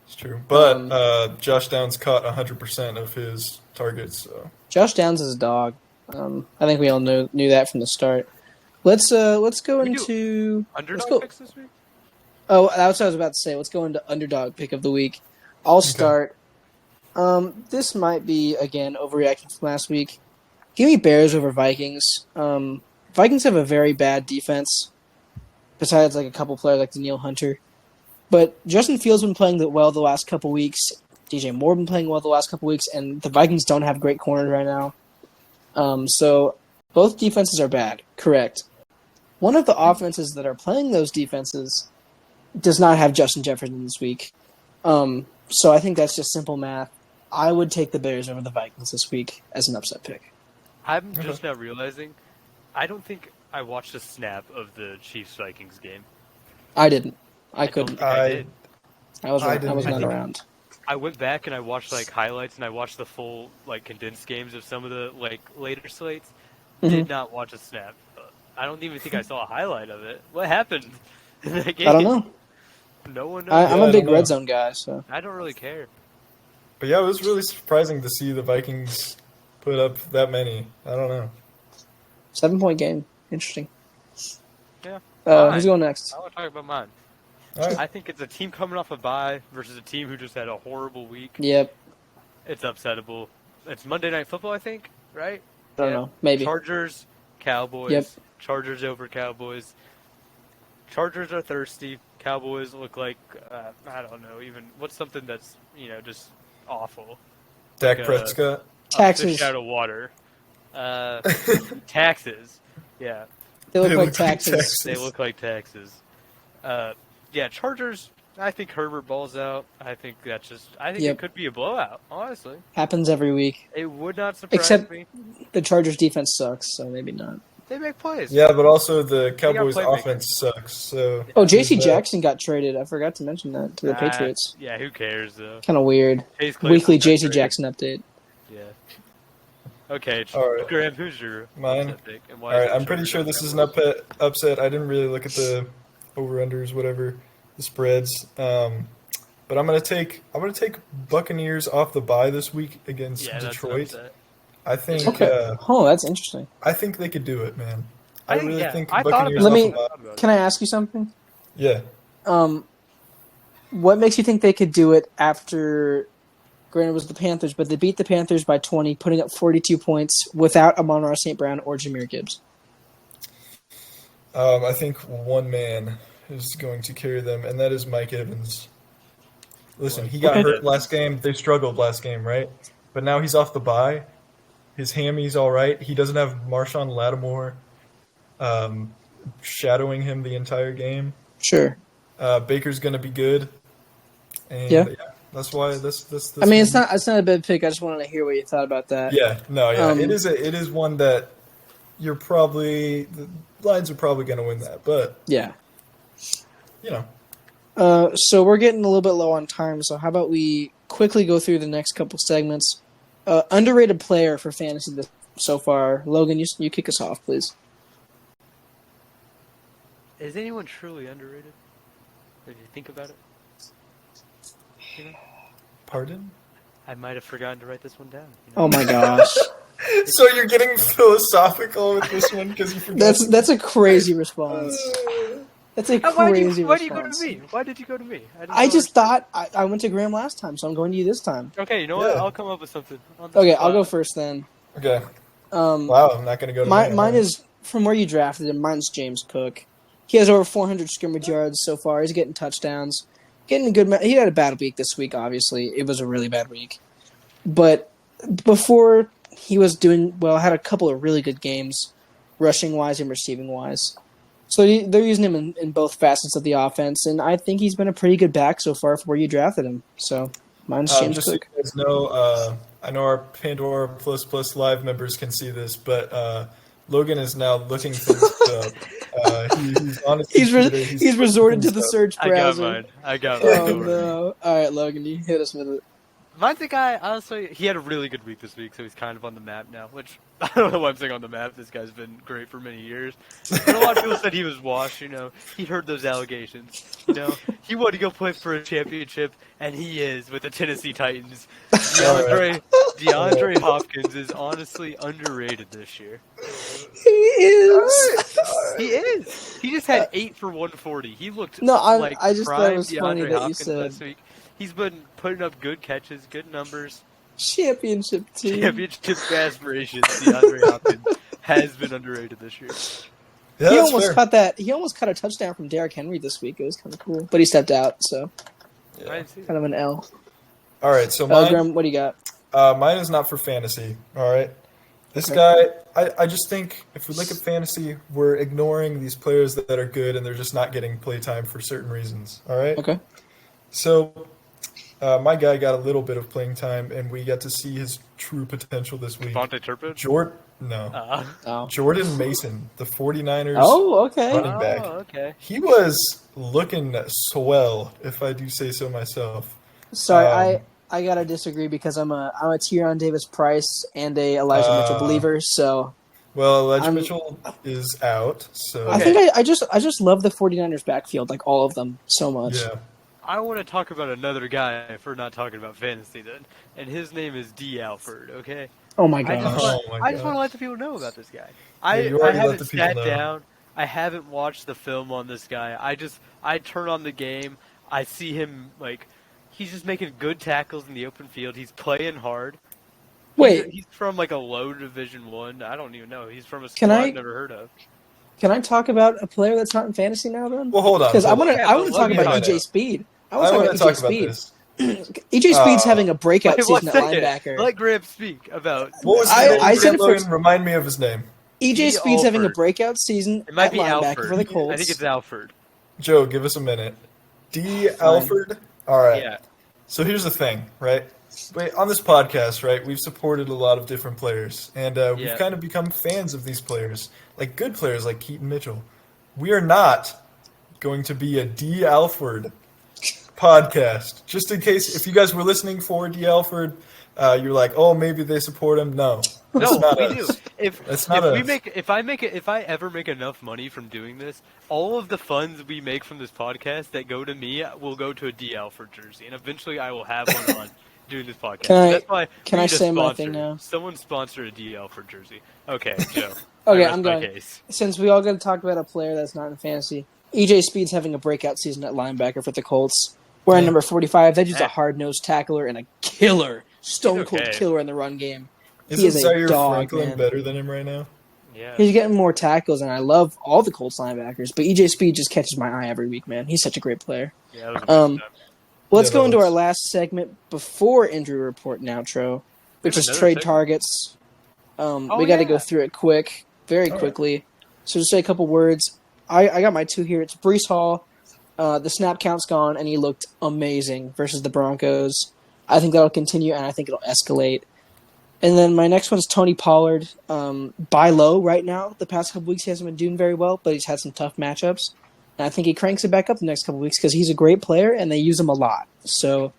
Speaker 2: It's true, but Josh Downs caught 100% of his targets. So
Speaker 1: Josh Downs is a dog. I think we all knew that from the start. Let's go into
Speaker 3: underdog picks this week.
Speaker 1: Oh, that's what I was about to say. Let's go into underdog pick of the week. I'll start. This might be again overreaction from last week. Give me Bears over Vikings. Vikings have a very bad defense. Besides, like a couple players like Daniil Hunter. But Justin Fields been playing well the last couple weeks. DJ Moore been playing well the last couple weeks, and the Vikings don't have great corners right now. So both defenses are bad. Correct. One of the offenses that are playing those defenses does not have Justin Jefferson this week. So I think that's just simple math. I would take the Bears over the Vikings this week as an upset pick.
Speaker 3: I'm just now realizing, I don't think I watched a snap of the Chiefs-Vikings game.
Speaker 1: I didn't. I couldn't.
Speaker 3: I
Speaker 1: was not around.
Speaker 3: I went back and I watched highlights and I watched the full condensed games of some of the later slates.
Speaker 1: Mm-hmm.
Speaker 3: Did not watch a snap. I don't even think I saw a highlight of it. What happened in that game?
Speaker 1: I don't know.
Speaker 3: No one knows.
Speaker 1: I'm a big red zone guy, so
Speaker 3: I don't really care.
Speaker 2: But yeah, it was really surprising to see the Vikings put up that many. I don't know.
Speaker 1: 7-point game. Interesting.
Speaker 3: Yeah.
Speaker 1: Who's going next?
Speaker 3: I want to talk about mine.
Speaker 2: Right.
Speaker 3: I think it's a team coming off a bye versus a team who just had a horrible week.
Speaker 1: Yep.
Speaker 3: It's upsettable. It's Monday Night Football, I think, right?
Speaker 1: I don't know. Maybe.
Speaker 3: Chargers, Cowboys.
Speaker 1: Yep.
Speaker 3: Chargers over Cowboys. Chargers are thirsty. Cowboys look like, I don't know, even what's something that's, just awful.
Speaker 2: Dak Prescott.
Speaker 1: Taxes.
Speaker 3: A fish out of water. Taxes. Yeah.
Speaker 1: They look like taxes.
Speaker 3: They look like taxes. Yeah, Chargers, I think Herbert balls out. I think it could be a blowout, honestly.
Speaker 1: Happens every week.
Speaker 3: It would not surprise
Speaker 1: Except
Speaker 3: me.
Speaker 1: The Chargers defense sucks, so maybe not.
Speaker 3: They make plays.
Speaker 2: Yeah, but also the Cowboys offense sucks. So
Speaker 1: J.C. Jackson got traded. I forgot to mention that to the Patriots.
Speaker 3: Yeah, who cares though?
Speaker 1: Kind of weird. Weekly J.C. Jackson update.
Speaker 3: Yeah. Okay,
Speaker 2: all right.
Speaker 3: Graham, who's your
Speaker 2: mine?
Speaker 3: Pick, and
Speaker 2: all right, I'm pretty sure this is an upset. I didn't really look at the over-unders, whatever, the spreads. But I'm gonna take Buccaneers off the bye this week against Detroit. I think.
Speaker 1: Okay. That's interesting.
Speaker 2: I think they could do it, man.
Speaker 3: I
Speaker 2: really think
Speaker 3: Buccaneers.
Speaker 1: Can I ask you something?
Speaker 2: Yeah.
Speaker 1: What makes you think they could do it after? Granted, it was the Panthers, but they beat the Panthers by 20, putting up 42 points without Amon-Ra St. Brown or Jahmyr Gibbs.
Speaker 2: I think one man is going to carry them, and that is Mike Evans. Listen, he got hurt last game. They struggled last game, right? But now he's off the bye. His hammy's all right. He doesn't have Marshawn Lattimore shadowing him the entire game.
Speaker 1: Sure.
Speaker 2: Baker's going to be good. And
Speaker 1: Yeah.
Speaker 2: that's why this
Speaker 1: I mean, it's not a bad pick. I just wanted to hear what you thought about that.
Speaker 2: Yeah, no, yeah. It is one that the Lions are probably going to win that, but
Speaker 1: yeah.
Speaker 2: So
Speaker 1: we're getting a little bit low on time, so how about we quickly go through the next couple segments. Underrated player for fantasy so far. Logan, you kick us off, please.
Speaker 3: Is anyone truly underrated? If you think about it.
Speaker 2: Pardon?
Speaker 3: I might have forgotten to write this one down.
Speaker 1: Oh my gosh.
Speaker 2: So you're getting philosophical with this one because you forgot.
Speaker 1: That's a crazy response. That's a crazy response.
Speaker 3: Why do you go to me? Why did you go to me?
Speaker 1: I just thought I went to Graham last time, so I'm going to you this time.
Speaker 3: Okay, you know what? I'll come up with something.
Speaker 1: Okay, I'll go first then.
Speaker 2: Okay. Wow, I'm not going to go to
Speaker 1: mine is from where you drafted him. Mine's James Cook. He has over 400 scrimmage yards so far. He's getting touchdowns. Getting a good. He had a bad week this week. Obviously, it was a really bad week. But before he was doing well, had a couple of really good games, rushing wise and receiving wise. So they're using him in both facets of the offense, and I think he's been a pretty good back so far for where you drafted him. So mine's James
Speaker 2: just
Speaker 1: Cook.
Speaker 2: So you guys know, I know our Pandora Plus Live members can see this, but Logan is now looking things up. He's honestly
Speaker 1: he's resorted to the search browser.
Speaker 3: I got mine.
Speaker 1: Oh no! All right, Logan, you hit us with it.
Speaker 3: Mine's the guy, honestly, he had a really good week this week, so he's kind of on the map now, which, I don't know why I'm saying on the map. This guy's been great for many years. But a lot of people said he was washed, He heard those allegations, He wanted to go play for a championship, and he is with the Tennessee Titans. DeAndre Hopkins is honestly underrated this year.
Speaker 1: He is.
Speaker 3: He is. He just had 8 for 140. He looked
Speaker 1: I just thought it was
Speaker 3: DeAndre
Speaker 1: funny that
Speaker 3: Hopkins
Speaker 1: you said
Speaker 3: last week. He's been putting up good catches, good numbers.
Speaker 1: Championship team.
Speaker 3: Championship aspirations. DeAndre Hopkins has been underrated this year.
Speaker 2: Yeah,
Speaker 1: he almost caught a touchdown from Derrick Henry this week. It was kind of cool, but he stepped out, so kind of an L.
Speaker 2: All right, so mine.
Speaker 1: Graham, what do you got?
Speaker 2: Mine is not for fantasy. All right, this guy. I just think if we look at fantasy, we're ignoring these players that are good and they're just not getting playtime for certain reasons. All right.
Speaker 1: Okay.
Speaker 2: So. My guy got a little bit of playing time, and we got to see his true potential this week.
Speaker 3: Devontae Turpin?
Speaker 2: Jordan Mason, the 49ers running back.
Speaker 3: Oh, okay.
Speaker 2: He was looking swell, if I do say so myself.
Speaker 1: Sorry, I gotta disagree because I'm a Tyrion Davis Price and a Elijah Mitchell believer. So,
Speaker 2: well, Elijah Mitchell is out. So
Speaker 1: I think I just love the 49ers backfield, like all of them, so much.
Speaker 2: Yeah.
Speaker 3: I want to talk about another guy for not talking about fantasy then, and his name is D. Alford, okay?
Speaker 1: Oh my god!
Speaker 3: I just want to let the people know about this guy. I haven't sat down. I haven't watched the film on this guy. I turn on the game. I see him, he's just making good tackles in the open field. He's playing hard.
Speaker 1: Wait.
Speaker 3: He's from, a low Division 1. I don't even know. He's from a school I've never heard of.
Speaker 1: Can I talk about a player that's not in fantasy now, then?
Speaker 2: Well, hold on.
Speaker 1: Because I want to talk about EJ Speed. I want to talk about EJ Speed. EJ Speed's having a breakout season at linebacker.
Speaker 3: Let Graham speak about.
Speaker 2: What was his name? Logan, remind me of his name.
Speaker 1: EJ Speed's having a breakout season at linebacker
Speaker 3: Alford.
Speaker 1: for the Colts.
Speaker 3: I think it's Alford.
Speaker 2: Joe, give us a minute. D. Alford? All right.
Speaker 3: Yeah.
Speaker 2: So here's the thing, right? On this podcast, right, we've supported a lot of different players, and we've kind of become fans of these players, like good players like Keaton Mitchell. We are not going to be a D. Alford podcast. Just in case, if you guys were listening for D. Alford, you're like, oh, maybe they support him. No,
Speaker 3: we do. If I ever make enough money from doing this, all of the funds we make from this podcast that go to me will go to a D. Alford jersey, and eventually I will have one on doing this podcast.
Speaker 1: Can I say my thing now?
Speaker 3: Someone sponsor a D. Alford jersey. Okay, Joe.
Speaker 1: Okay, I'm going. Since we all got to talk about a player that's not in fantasy, EJ Speed's having a breakout season at linebacker for the Colts. Wearing number 45, that dude's a hard-nosed tackler and a killer, stone-cold killer in the run game.
Speaker 2: Isn't Zaire Franklin better than him right now?
Speaker 3: Yeah.
Speaker 1: He's getting more tackles, and I love all the Colts linebackers, but EJ Speed just catches my eye every week, man. He's such a great player.
Speaker 3: Yeah,
Speaker 1: let's go into our last segment before injury report and outro, which is trade targets. We got to go through it very quickly. So just say a couple words. I got my 2 here. It's Breece Hall. The snap count's gone, and he looked amazing versus the Broncos. I think that'll continue, and I think it'll escalate. And then my next one's Tony Pollard. Buy low right now. The past couple weeks he hasn't been doing very well, but he's had some tough matchups. And I think he cranks it back up the next couple weeks because he's a great player, and they use him a lot. So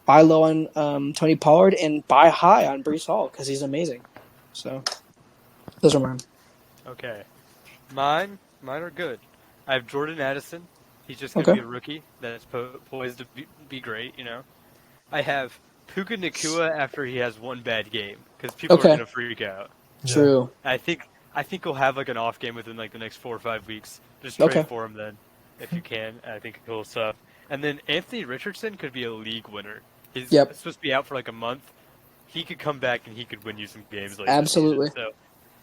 Speaker 1: buy low on Tony Pollard and buy high on Breece Hall because he's amazing. So those are mine.
Speaker 3: Okay. Mine are good. I have Jordan Addison. He's just going to be a rookie that's poised to be great, you know. I have Puka Nacua after he has one bad game because people are going to freak out.
Speaker 1: True.
Speaker 3: I think he'll have like an off game within like the next 4 or 5 weeks. Just trade for him then, if you can. I think he'll suck. And then Anthony Richardson could be a league winner. He's supposed to be out for like a month. He could come back and he could win you some games. Like
Speaker 1: absolutely.
Speaker 3: So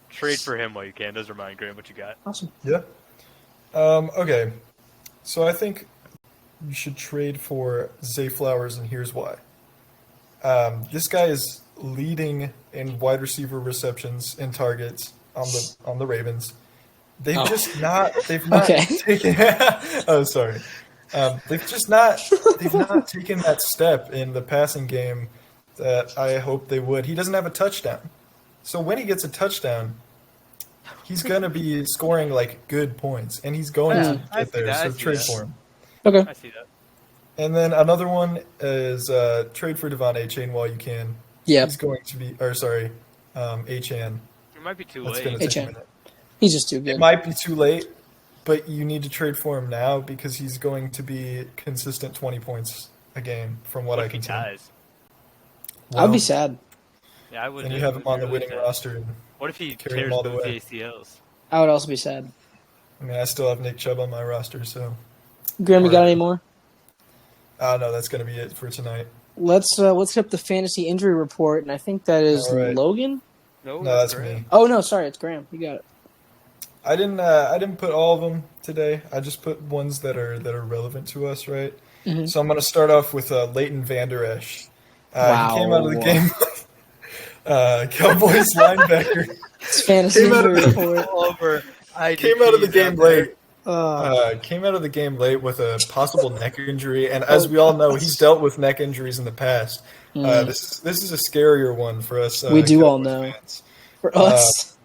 Speaker 3: trade for him while you can. Those are mine, Graham. What you got?
Speaker 1: Awesome.
Speaker 2: Yeah. Okay. So I think you should trade for Zay Flowers, and here's why. This guy is leading in wide receiver receptions and targets on the Ravens. They've not taken. Oh, sorry. They've not taken that step in the passing game that I hoped they would. He doesn't have a touchdown, so when he gets a touchdown, he's gonna be scoring like good points, and he's going to get there. So trade for him.
Speaker 1: Okay.
Speaker 3: I see that.
Speaker 2: And then another one is trade for Devon Achane while you can.
Speaker 1: Yeah.
Speaker 2: He's going to be, Achane.
Speaker 3: It might be too
Speaker 2: That's
Speaker 3: late.
Speaker 2: going to take a minute.
Speaker 1: He's just too good.
Speaker 2: It might be too late, but you need to trade for him now because he's going to be consistent 20 points a game from what I can tell.
Speaker 1: I'd be sad.
Speaker 3: Yeah, I would.
Speaker 2: And you have him on the winning roster. And
Speaker 3: what if he
Speaker 2: carry him
Speaker 3: tears
Speaker 2: all the
Speaker 3: both
Speaker 2: way.
Speaker 3: ACLs?
Speaker 1: I would also be sad.
Speaker 2: I mean, I still have Nick Chubb on my roster, so.
Speaker 1: Graham, you got any more?
Speaker 2: No, that's going to be it for tonight.
Speaker 1: Let's hit up the fantasy injury report, and I think that is Logan.
Speaker 2: No, that's me.
Speaker 1: Oh no, sorry, it's Graham. You got it.
Speaker 2: I didn't put all of them today. I just put ones that are relevant to us, right? Mm-hmm. So I'm going to start off with Leighton Vander Esch.
Speaker 1: Wow.
Speaker 2: He came out of the game. Cowboys linebacker.
Speaker 1: It's fantasy injury report.
Speaker 2: Came out of the game late. Came out of the game late with a possible neck injury, and as we all know, he's dealt with neck injuries in the past. This is a scarier one for us.
Speaker 1: We do all know. Fans. For us.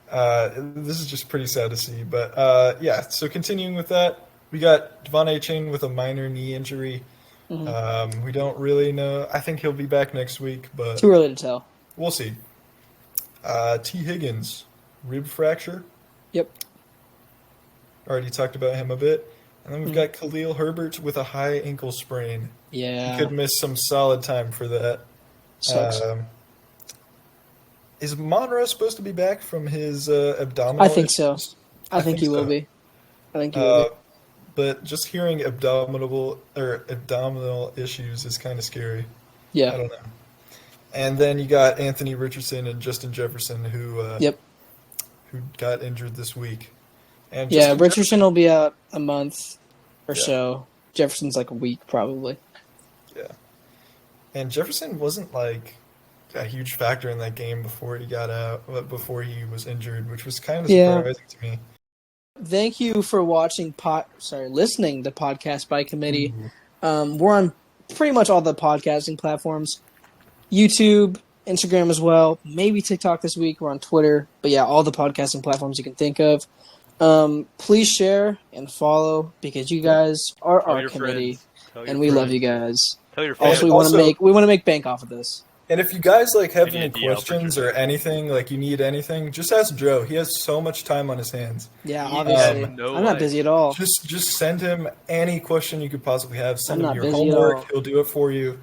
Speaker 2: This is just pretty sad to see, but so continuing with that, we got Devon Achane with a minor knee injury. Mm-hmm. We don't really know. I think he'll be back next week, but
Speaker 1: too early to tell.
Speaker 2: We'll see. T. Higgins, rib fracture.
Speaker 1: Yep.
Speaker 2: Already talked about him a bit. And then we've got Khalil Herbert with a high ankle sprain.
Speaker 1: Yeah.
Speaker 2: He could miss some solid time for that.
Speaker 1: Sucks.
Speaker 2: Is Monroe supposed to be back from his abdominal
Speaker 1: I think
Speaker 2: issues?
Speaker 1: so. I think he will be. I think he will be.
Speaker 2: But just hearing abdominal issues is kind of scary.
Speaker 1: Yeah.
Speaker 2: I don't know. And then you got Anthony Richardson and Justin Jefferson who got injured this week. And
Speaker 1: Richardson will be out a month or so. Jefferson's like a week probably.
Speaker 2: Yeah. And Jefferson wasn't like a huge factor in that game before he was injured, which was kind of surprising to me.
Speaker 1: Thank you for listening to Podcast by Committee. We're on pretty much all the podcasting platforms. YouTube, Instagram as well, maybe TikTok this week. We're on Twitter, but all the podcasting platforms you can think of. Please share and follow because you guys are our committee, and we love you guys.
Speaker 3: Tell your friends.
Speaker 1: Also, we want to make bank off of this.
Speaker 2: And if you guys have any questions or anything, you need anything, just ask Joe. He has so much time on his hands.
Speaker 1: Yeah, obviously. I'm not busy at all.
Speaker 2: Just send him any question you could possibly have. Send him your homework. He'll do it for you.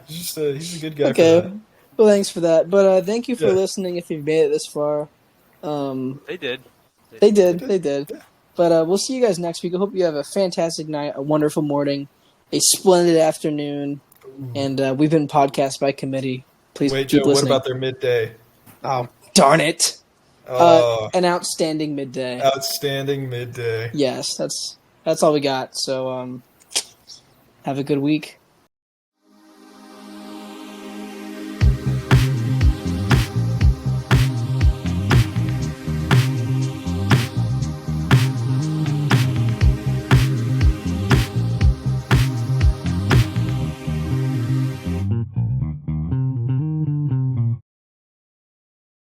Speaker 2: He's a good guy.
Speaker 1: Okay. For that. Well, thanks for that. But thank you for listening if you've made it this far.
Speaker 3: They did.
Speaker 1: They did. Yeah. But we'll see you guys next week. I hope you have a fantastic night, a wonderful morning, a splendid afternoon. And we've been Podcast by Committee. Please keep
Speaker 2: Joe,
Speaker 1: listening.
Speaker 2: What about their midday?
Speaker 1: Oh, darn it. An outstanding midday.
Speaker 2: Outstanding midday.
Speaker 1: Yes, that's all we got. So have a good week.